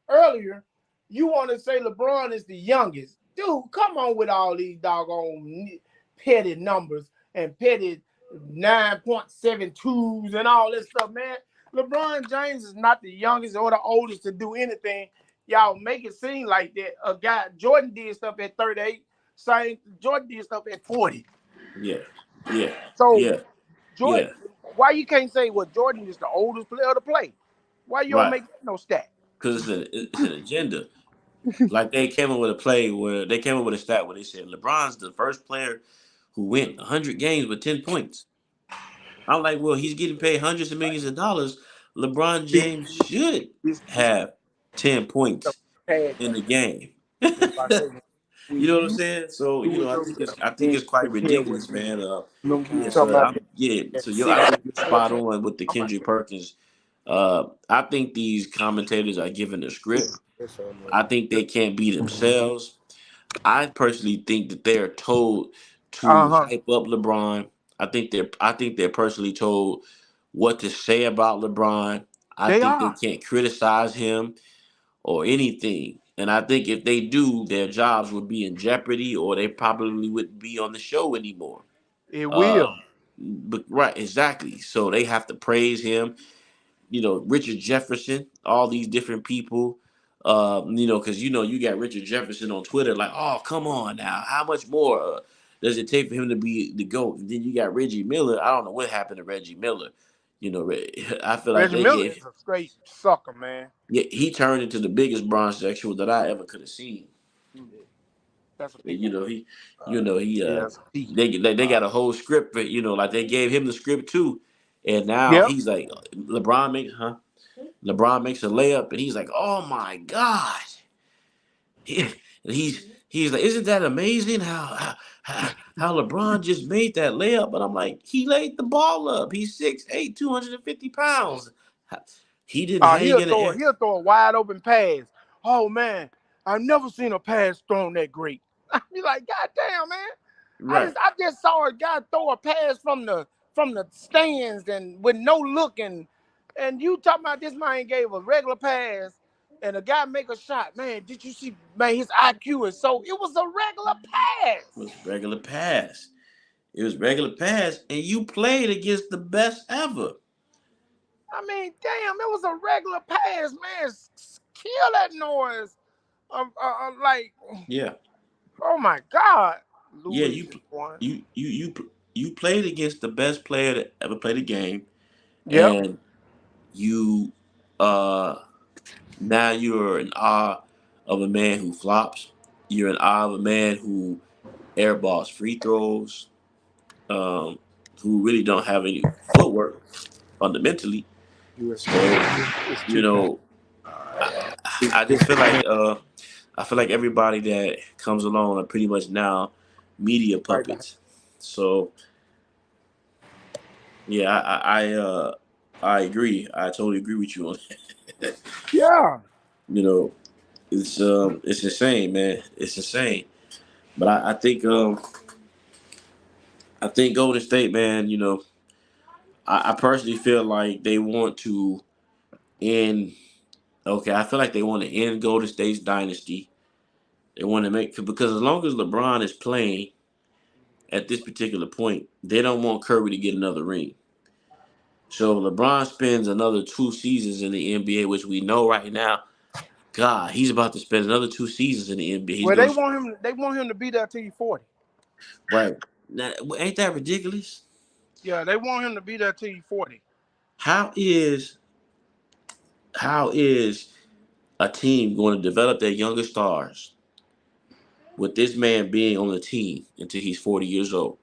earlier, you want to say LeBron is the youngest. Dude, come on with all these doggone petty numbers and petty 9.72s and all this stuff, man. LeBron James is not the youngest or the oldest to do anything. Y'all make it seem like that. A guy, Jordan did stuff at 38. Jordan did stuff at 40. Yeah. So Yeah. Jordan, why you can't say Jordan is the oldest player to play? Why you don't make no stat? Because it's an agenda. Like they came up with a stat where they said LeBron's the first player who went 100 games with 10 points. I'm like, well, he's getting paid hundreds of millions of dollars. LeBron James should have 10 points in the game. You know what I'm saying? So I think it's quite ridiculous, man. So I think you're spot on with the Kendrick Perkins. I think these commentators are given a script. I think they can't be themselves. I personally think that they are told to hype up LeBron. I think they're personally told what to say about LeBron. I think they can't criticize him or anything. And I think if they do, their jobs would be in jeopardy, or they probably wouldn't be on the show anymore. It will. But right, exactly. So they have to praise him. Richard Jefferson, all these different people. Because you got Richard Jefferson on Twitter, like, oh, come on now, how much more does it take for him to be the GOAT? And then you got Reggie Miller. I don't know what happened to Reggie Miller. I feel like Reggie Miller is a straight sucker, man. Yeah, he turned into the biggest bronzexual that I ever could have seen. That's a They got a whole script for, like they gave him the script too, and now he's like, LeBron makes a layup, and he's like, oh my God, he's like, isn't that amazing how LeBron just made that layup? And I'm like, he laid the ball up. He's 6'8", 250 pounds. He didn't hang in the air. He'll throw a wide open pass. Oh man, I've never seen a pass thrown that great. I be like, God damn, man. Right. I just saw a guy throw a pass from the stands and with no look, and you talking about this man gave a regular pass and a guy make a shot. Man, did you see, man, his IQ is so, it was a regular pass. It was regular pass, and you played against the best ever. I mean, damn, it was a regular pass, man. Kill that noise. Yeah. Oh my God. You played against the best player that ever played a game. Yep. And you now you're in awe of a man who flops. You're in awe of a man who airballs free throws, who really don't have any footwork fundamentally. So, I just feel like everybody that comes along are pretty much now media puppets. So yeah, I agree. I totally agree with you on that. Yeah. It's insane, man. It's insane. But I think Golden State, man, I personally feel like they want to end. Okay, I feel like they want to end Golden State's dynasty. They want to because as long as LeBron is playing at this particular point, they don't want Curry to get another ring. So LeBron spends another 2 seasons in the NBA, which we know right now, God, he's about to spend another 2 seasons in the NBA. They want him to be there till he's 40. Right. Now, ain't that ridiculous? Yeah, they want him to be there till he's 40. How is a team going to develop their younger stars with this man being on the team until he's 40 years old?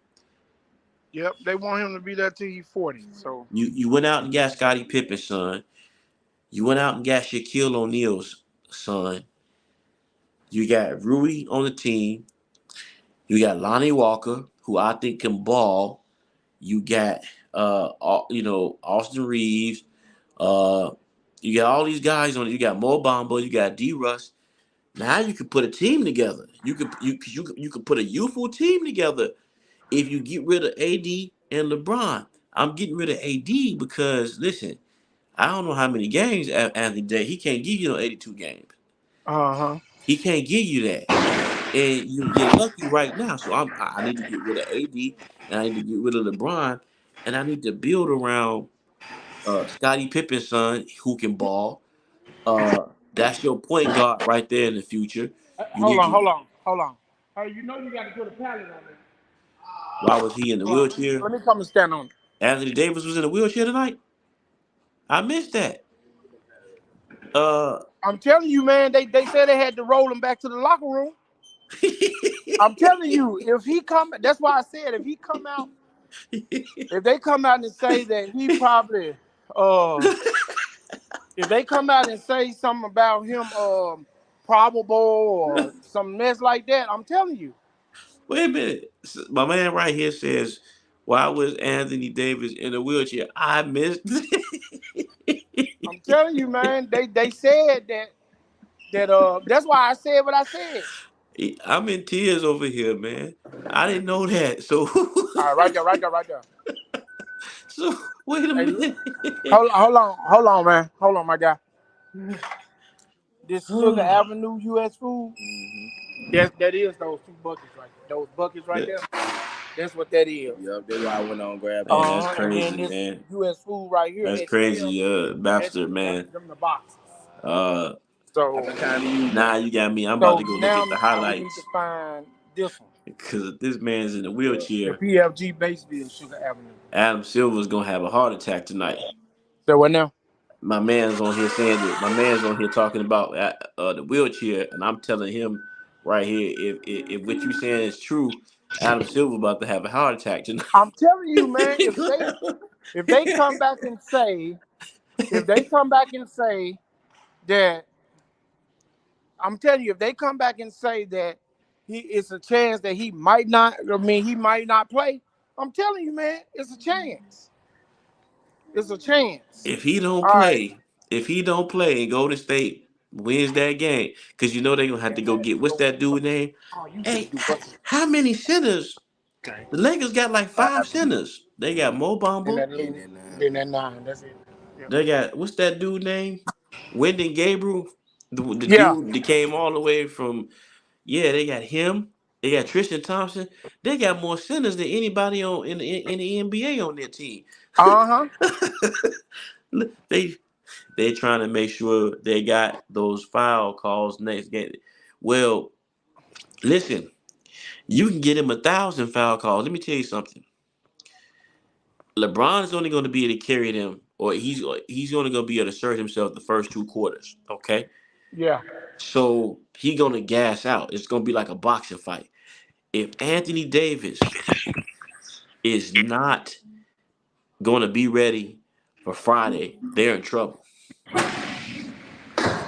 Yep, they want him to be there till he's 40. So you went out and got Scottie Pippen's son. You went out and got Shaquille O'Neal's son. You got Rui on the team. You got Lonnie Walker, who I think can ball. You got Austin Reeves. You got all these guys on it. You got Mo Bamba. You got D. Russ. Now you could put a team together. You could put a youthful team together if you get rid of AD and LeBron. I'm getting rid of AD because listen, I don't know how many games Anthony Davis. He can't give you no 82 games. Uh-huh. He can't give you that, and you're lucky right now. So I need to get rid of AD, and I need to get rid of LeBron, and I need to build around Scottie Pippen's son who can ball. That's your point guard right there in the future. You Hold need on, to. hold on, hold on. Hey, you know you got to put a pallet on there. Why was he in the Hold on, wheelchair? let me come and stand on it. Anthony Davis was in a wheelchair tonight. I missed that. Uh, I'm telling you, man, they said they had to roll him back to the locker room. I'm telling you, if he come, that's why I said if he come out, if they come out and say that he probably, if they come out and say something about him, probable or some mess like that, I'm telling you. Wait a minute. My man right here says, "Why was Anthony Davis in a wheelchair?" I missed. I'm telling you, man. They said that's why I said what I said. I'm in tears over here, man. I didn't know that. So, All right, right there. so wait a Hey, minute. hold on, man. Hold on, my guy. This Sugar Avenue U.S. food. That is those two buckets right there. Those buckets right there. That's what that is. Yep, that's why I went on and grabbed Man, it. that's And then crazy, this man. U.S. food right here. That's STL. crazy, Bapster, man. Them the boxes. Uh, So, I've been kind of used now them. you got me. I'm about so to go look now at the we need to highlights find this one. because if this man's in a The wheelchair, PFG Batesville Sugar Avenue. Adam Silver's gonna have a heart attack tonight. So what now? My man's on here saying that. My man's on here talking about the wheelchair, and I'm telling him right here, if what you saying is true, Adam Silver about to have a heart attack tonight. I'm telling you, man. If they come back and say that, I'm telling you, if they come back and say that it's a chance that he might not. I mean, he might not play. I'm telling you, man, it's a chance. It's a chance. if he don't All right. play, if he don't play and Golden State wins that game, because you know they're gonna have to go get what's that dude name? Oh, you Hey, just do what? how many centers? Okay. The Lakers got like 5 5. centers. They got Mo Then Bamba. that Yeah, little, then then that 9. That's it. Yep. They got what's that dude name? Wyndon Gabriel, the Yeah. dude that came all the way from. Yeah, they got him. They got Tristan Thompson. They got more centers than anybody on in the NBA on their team. Uh huh. they they trying to make sure they got those foul calls next game. Well, listen, you can get him 1,000 foul calls. Let me tell you something. LeBron is only going to be able to carry them, or he's only going to be able to assert himself the first 2 quarters. Okay, Yeah. so he going to gas out. It's going to be like a boxing fight. If Anthony Davis is not going to be ready for Friday, they're in trouble.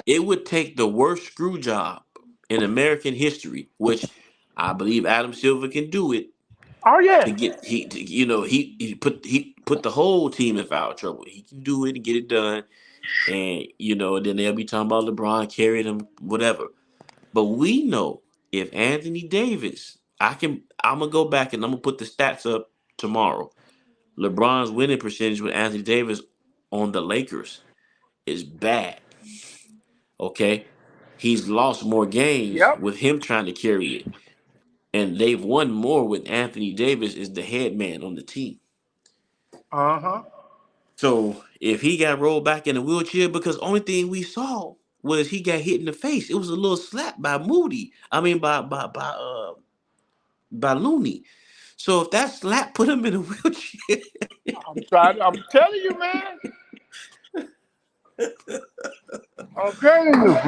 It would take the worst screw job in American history, which I believe Adam Silver can do it Oh yeah. to get he put the whole team in foul trouble. He can do it and get it done, and then they'll be talking about LeBron carrying him, whatever. But we know if Anthony Davis, I'm gonna go back and I'm gonna put the stats up tomorrow. LeBron's winning percentage with Anthony Davis on the Lakers is bad. Okay. He's lost more games Yep. with him trying to carry it. And they've won more with Anthony Davis as the head man on the team. Uh huh. So if he got rolled back in a wheelchair, because only thing we saw was he got hit in the face. It was a little slap by Moody. I mean by Looney. So if that slap put him in a wheelchair, I'm telling you, man. I'm telling you.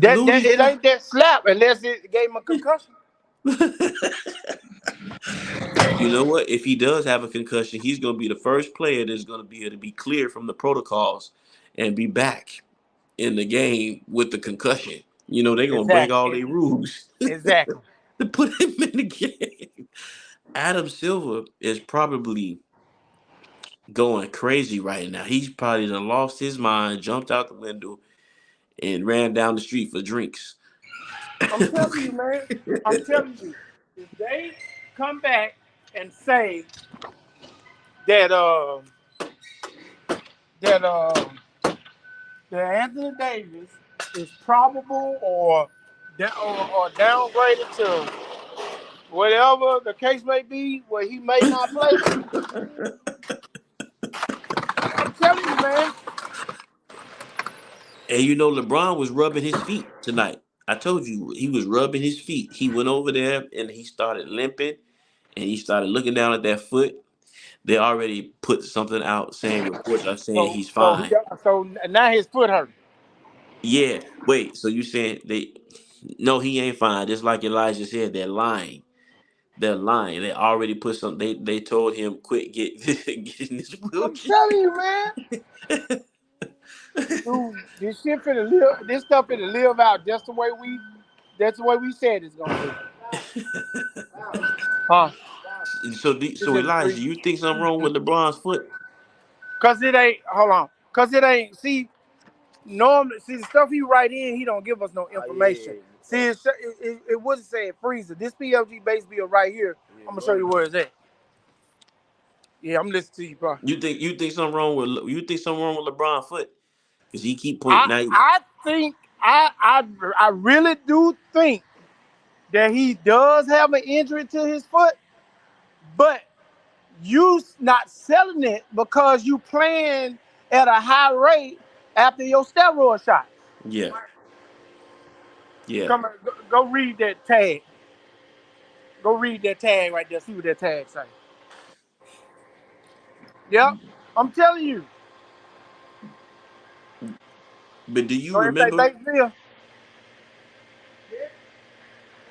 That Looney it ain't that slap unless it gave him a concussion. You know what? If he does have a concussion, he's going to be the first player that's going to be able to be cleared from the protocols and be back in the game with the concussion. They're going to break all Exactly. their rules Exactly. to put him in the game. Adam Silver is probably going crazy right now. He's probably done lost his mind, jumped out the window, and ran down the street for drinks. I'm telling you, man. I'm telling you. If they come back and say that that that Anthony Davis is probable or downgraded to whatever the case may be, where he may not play, I'm telling you, man. And LeBron was rubbing his feet tonight. I told you he was rubbing his feet. He went over there and he started limping and he started looking down at that foot. They already put something out saying reports are saying he's fine. So now his foot hurt. Yeah. Wait, so you saying they no, he ain't fine. Just like Elijah said, they're lying. They're lying. They already put some they told him quit get in this I'm wheelchair. telling you, man. Dude, this shit finna live. This stuff finna live out just the way we said it's gonna be. Huh? So Elijah, you think something wrong with LeBron's foot? Cause it ain't. Hold on. Cause it ain't. See, normally, the stuff he write in, he don't give us no information. See, it wasn't saying freezer. This PLG base bill right here. I'm gonna show you where it's at. Yeah, I'm listening to you, bro. You think something wrong with LeBron's foot? Because he keep pointing out. I think I really do think that he does have an injury to his foot, but you not selling it because you playing at a high rate after your steroid shot. Yeah. Come on, go read that tag. Go read that tag right there. See what that tag say. Yep, I'm telling you. But do you So it say remember? Batesville.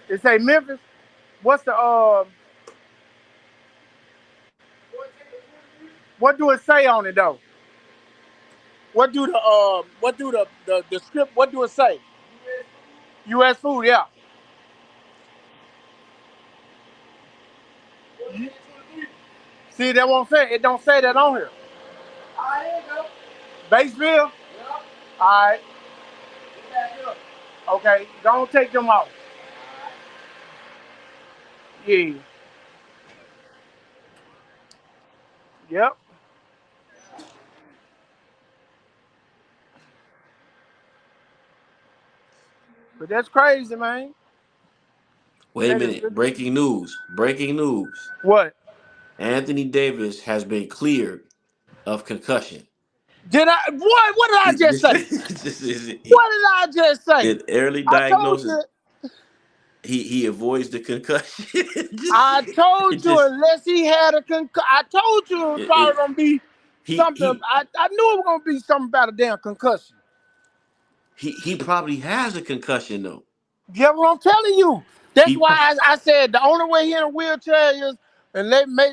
It say Memphis. What's the what do it say on it though? What do the script? What do it say? U.S. food, yeah. See, that won't say it. Don't say that on here. Batesville. All right. Okay, don't take them off. Yeah. Yep. But that's crazy, man. Wait a minute. Breaking news. What? Anthony Davis has been cleared of concussion. Did I? What did I just say? What did I just say? In early I told diagnosis, you. he avoids the concussion. I told you unless he had a concussion. I told you it was probably gonna be something. I knew it was gonna be something about a damn concussion. He probably has a concussion though. Yeah, what I'm telling you. That's why I said the only way he in a wheelchair is, and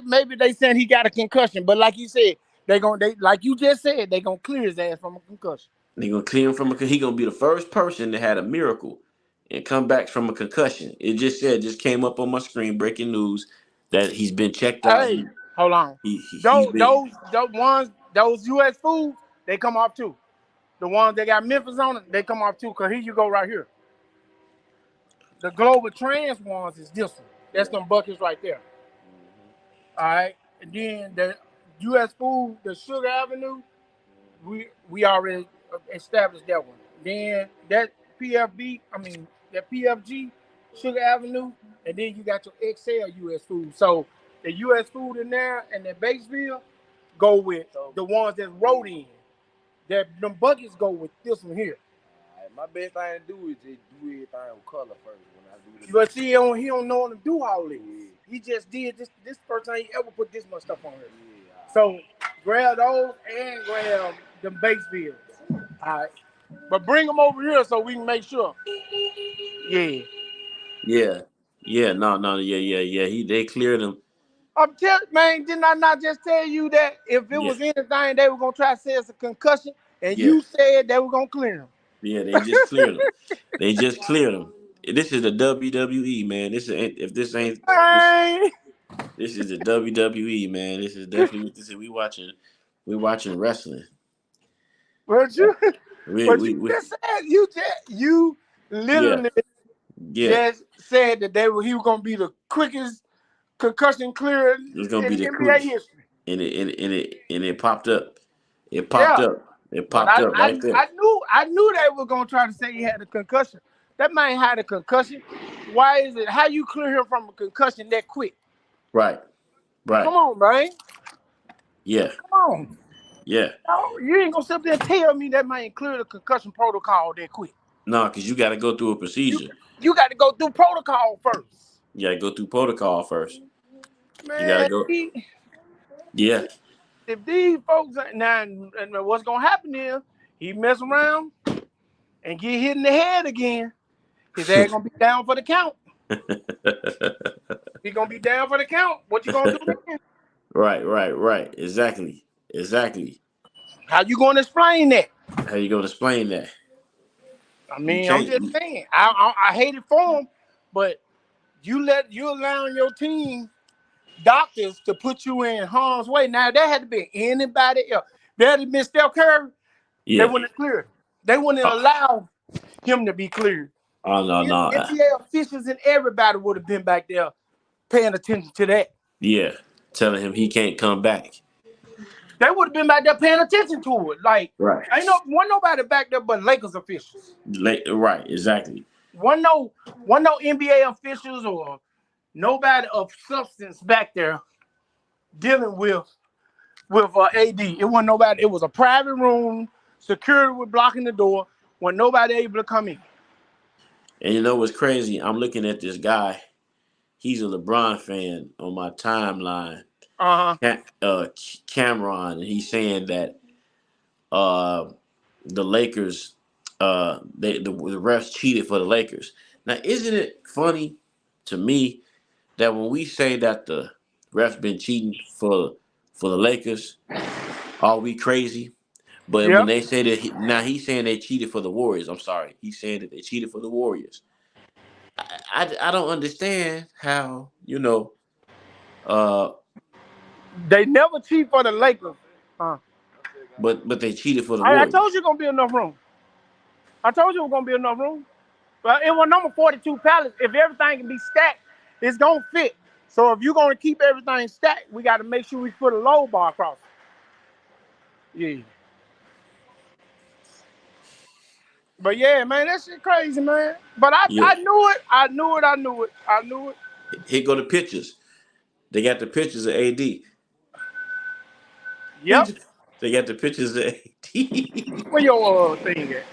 maybe they said he got a concussion. But like you said, they like you just said, they gonna clear his ass from a concussion. They gonna clear him from he gonna be the first person that had a miracle and come back from a concussion. It just came up on my screen, breaking news that he's been checked out. Hey, hold on. Those U.S. foods, they come off too. The ones that got Memphis on it, they come off too. Cause here you go right here. The Global Trans ones is this one. That's them buckets right there. All right, and then the U.S. food, the Sugar Avenue, we already established that one. Then that PFG, Sugar Avenue, and then you got your XL U.S. food. So the U.S. food in there and the Batesville go with the ones that wrote in. That them buckets go with this one here. My best thing to do is just do everything with color first when I do this. But see, he don't know how to do all this. Yeah. He just did this first time he ever put this much stuff on here. Yeah. So grab those and grab them Batesville. All right. But bring them over here so we can make sure. Yeah. No. They cleared him. I'm telling, man, didn't I not just tell you that if it was anything, they were gonna try to say it's a concussion, and you said they were gonna clear him. Yeah, they just cleared him. This is the WWE, man. This is the WWE, man. This is definitely what this is. We watching We're watching wrestling. But you, but you We just said you literally yeah. just said that he was gonna be the quickest concussion clearer It's gonna in be the NBA quickest, history. and it popped up. It popped Yeah, up. It but popped up right there. I knew they were gonna try to say he had a concussion. That man had a concussion. Why is it? How you clear him from a concussion that quick? Right. Right. Come on, man. Yeah. Come on. Yeah. No, you ain't gonna sit there and tell me that man cleared the concussion protocol that quick. No, because you got to go through a procedure. You got to go through protocol first. You got to go through protocol first. Man, You got to go. Yeah. if these folks now, and what's gonna happen is he mess around and get hit in the head again. His ass gonna be down for the count. He gonna be down for the count. What you gonna do then? Right. Exactly. How you gonna explain that? How you gonna explain that? I mean, I'm just saying. I hate it for him, but you allowing your team doctors to put you in harm's way. Now that had to be anybody else. That had been Steph Curry. Yeah. They wouldn't have cleared. They wouldn't allow him to be cleared. Oh no. NBA officials and everybody would have been back there paying attention to that. Yeah. Telling him he can't come back. They would have been back there paying attention to it. Like, Right. Wasn't nobody back there but Lakers officials. Right. Exactly. Wasn't no NBA officials or nobody of substance back there dealing with AD. It wasn't nobody. It was a private room. Security was blocking the door. When nobody able to come in. And you know what's crazy? I'm looking at this guy. He's a LeBron fan on my timeline. Cameron, and he's saying that the Lakers, the refs cheated for the Lakers. Now, isn't it funny to me that when we say that the refs been cheating for the Lakers, are we crazy? But when they say that now he's saying they cheated for the Warriors. I'm sorry, he's saying that they cheated for the Warriors. I don't understand how they never cheat for the Lakers. But they cheated for the I Warriors. told you gonna be enough room. I told you it was gonna be enough room. But it was number 42 pallets. If everything can be stacked, it's gonna fit. So if you're gonna keep everything stacked, we got to make sure we put a low bar across. Yeah. But yeah, man, that shit crazy, man. But I knew it. I knew it. Here go the pictures. They got the pictures of AD. Yep. They got the pictures of AD. Where your thing at?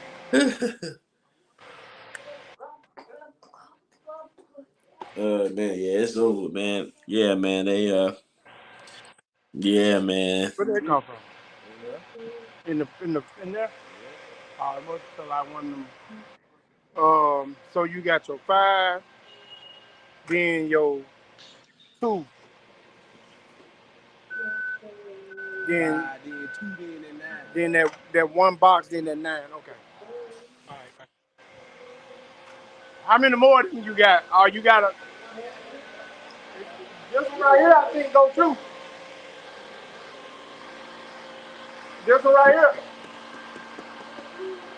Man, yeah, it's over, man. Yeah, man, yeah, man. Where did it come from? In there? It must feel like one of them. So you got your 5, then your 2, then 2, then 9. Then that one box, then that 9. Okay. All right. How many more than you got? You got a. This one right here, I think, go too. This one right here.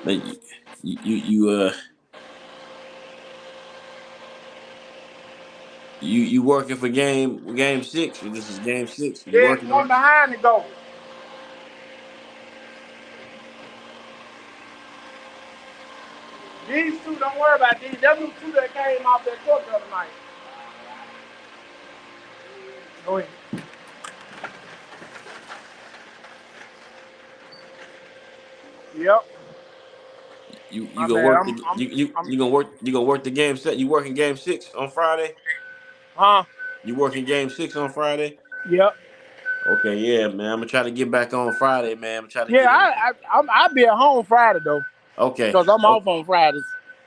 But you working for game 6? This is game 6. You There's one behind the goal. These 2, don't worry about these. Them 2 that came off that court the other night. Go ahead. Yep. You gonna work the game set? You working game 6 on Friday? Huh? You working game 6 on Friday? Yep. Okay, yeah, man. I'm gonna try to get back on Friday, man. I'm trying to. Yeah, I'll be at home Friday though. Okay. Because I'm off on Fridays.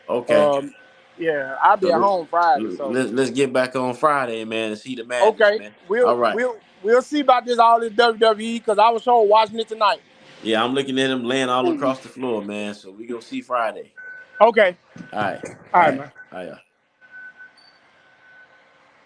Okay. Yeah, I'll be at home Friday. So let's get back on Friday, man, and see the match. Okay. Man. All right. We'll see about this WWE because I was sure watching it tonight. Yeah, I'm looking at him laying all across the floor, man. So we gonna see Friday. Okay. All right. All right, man. All right.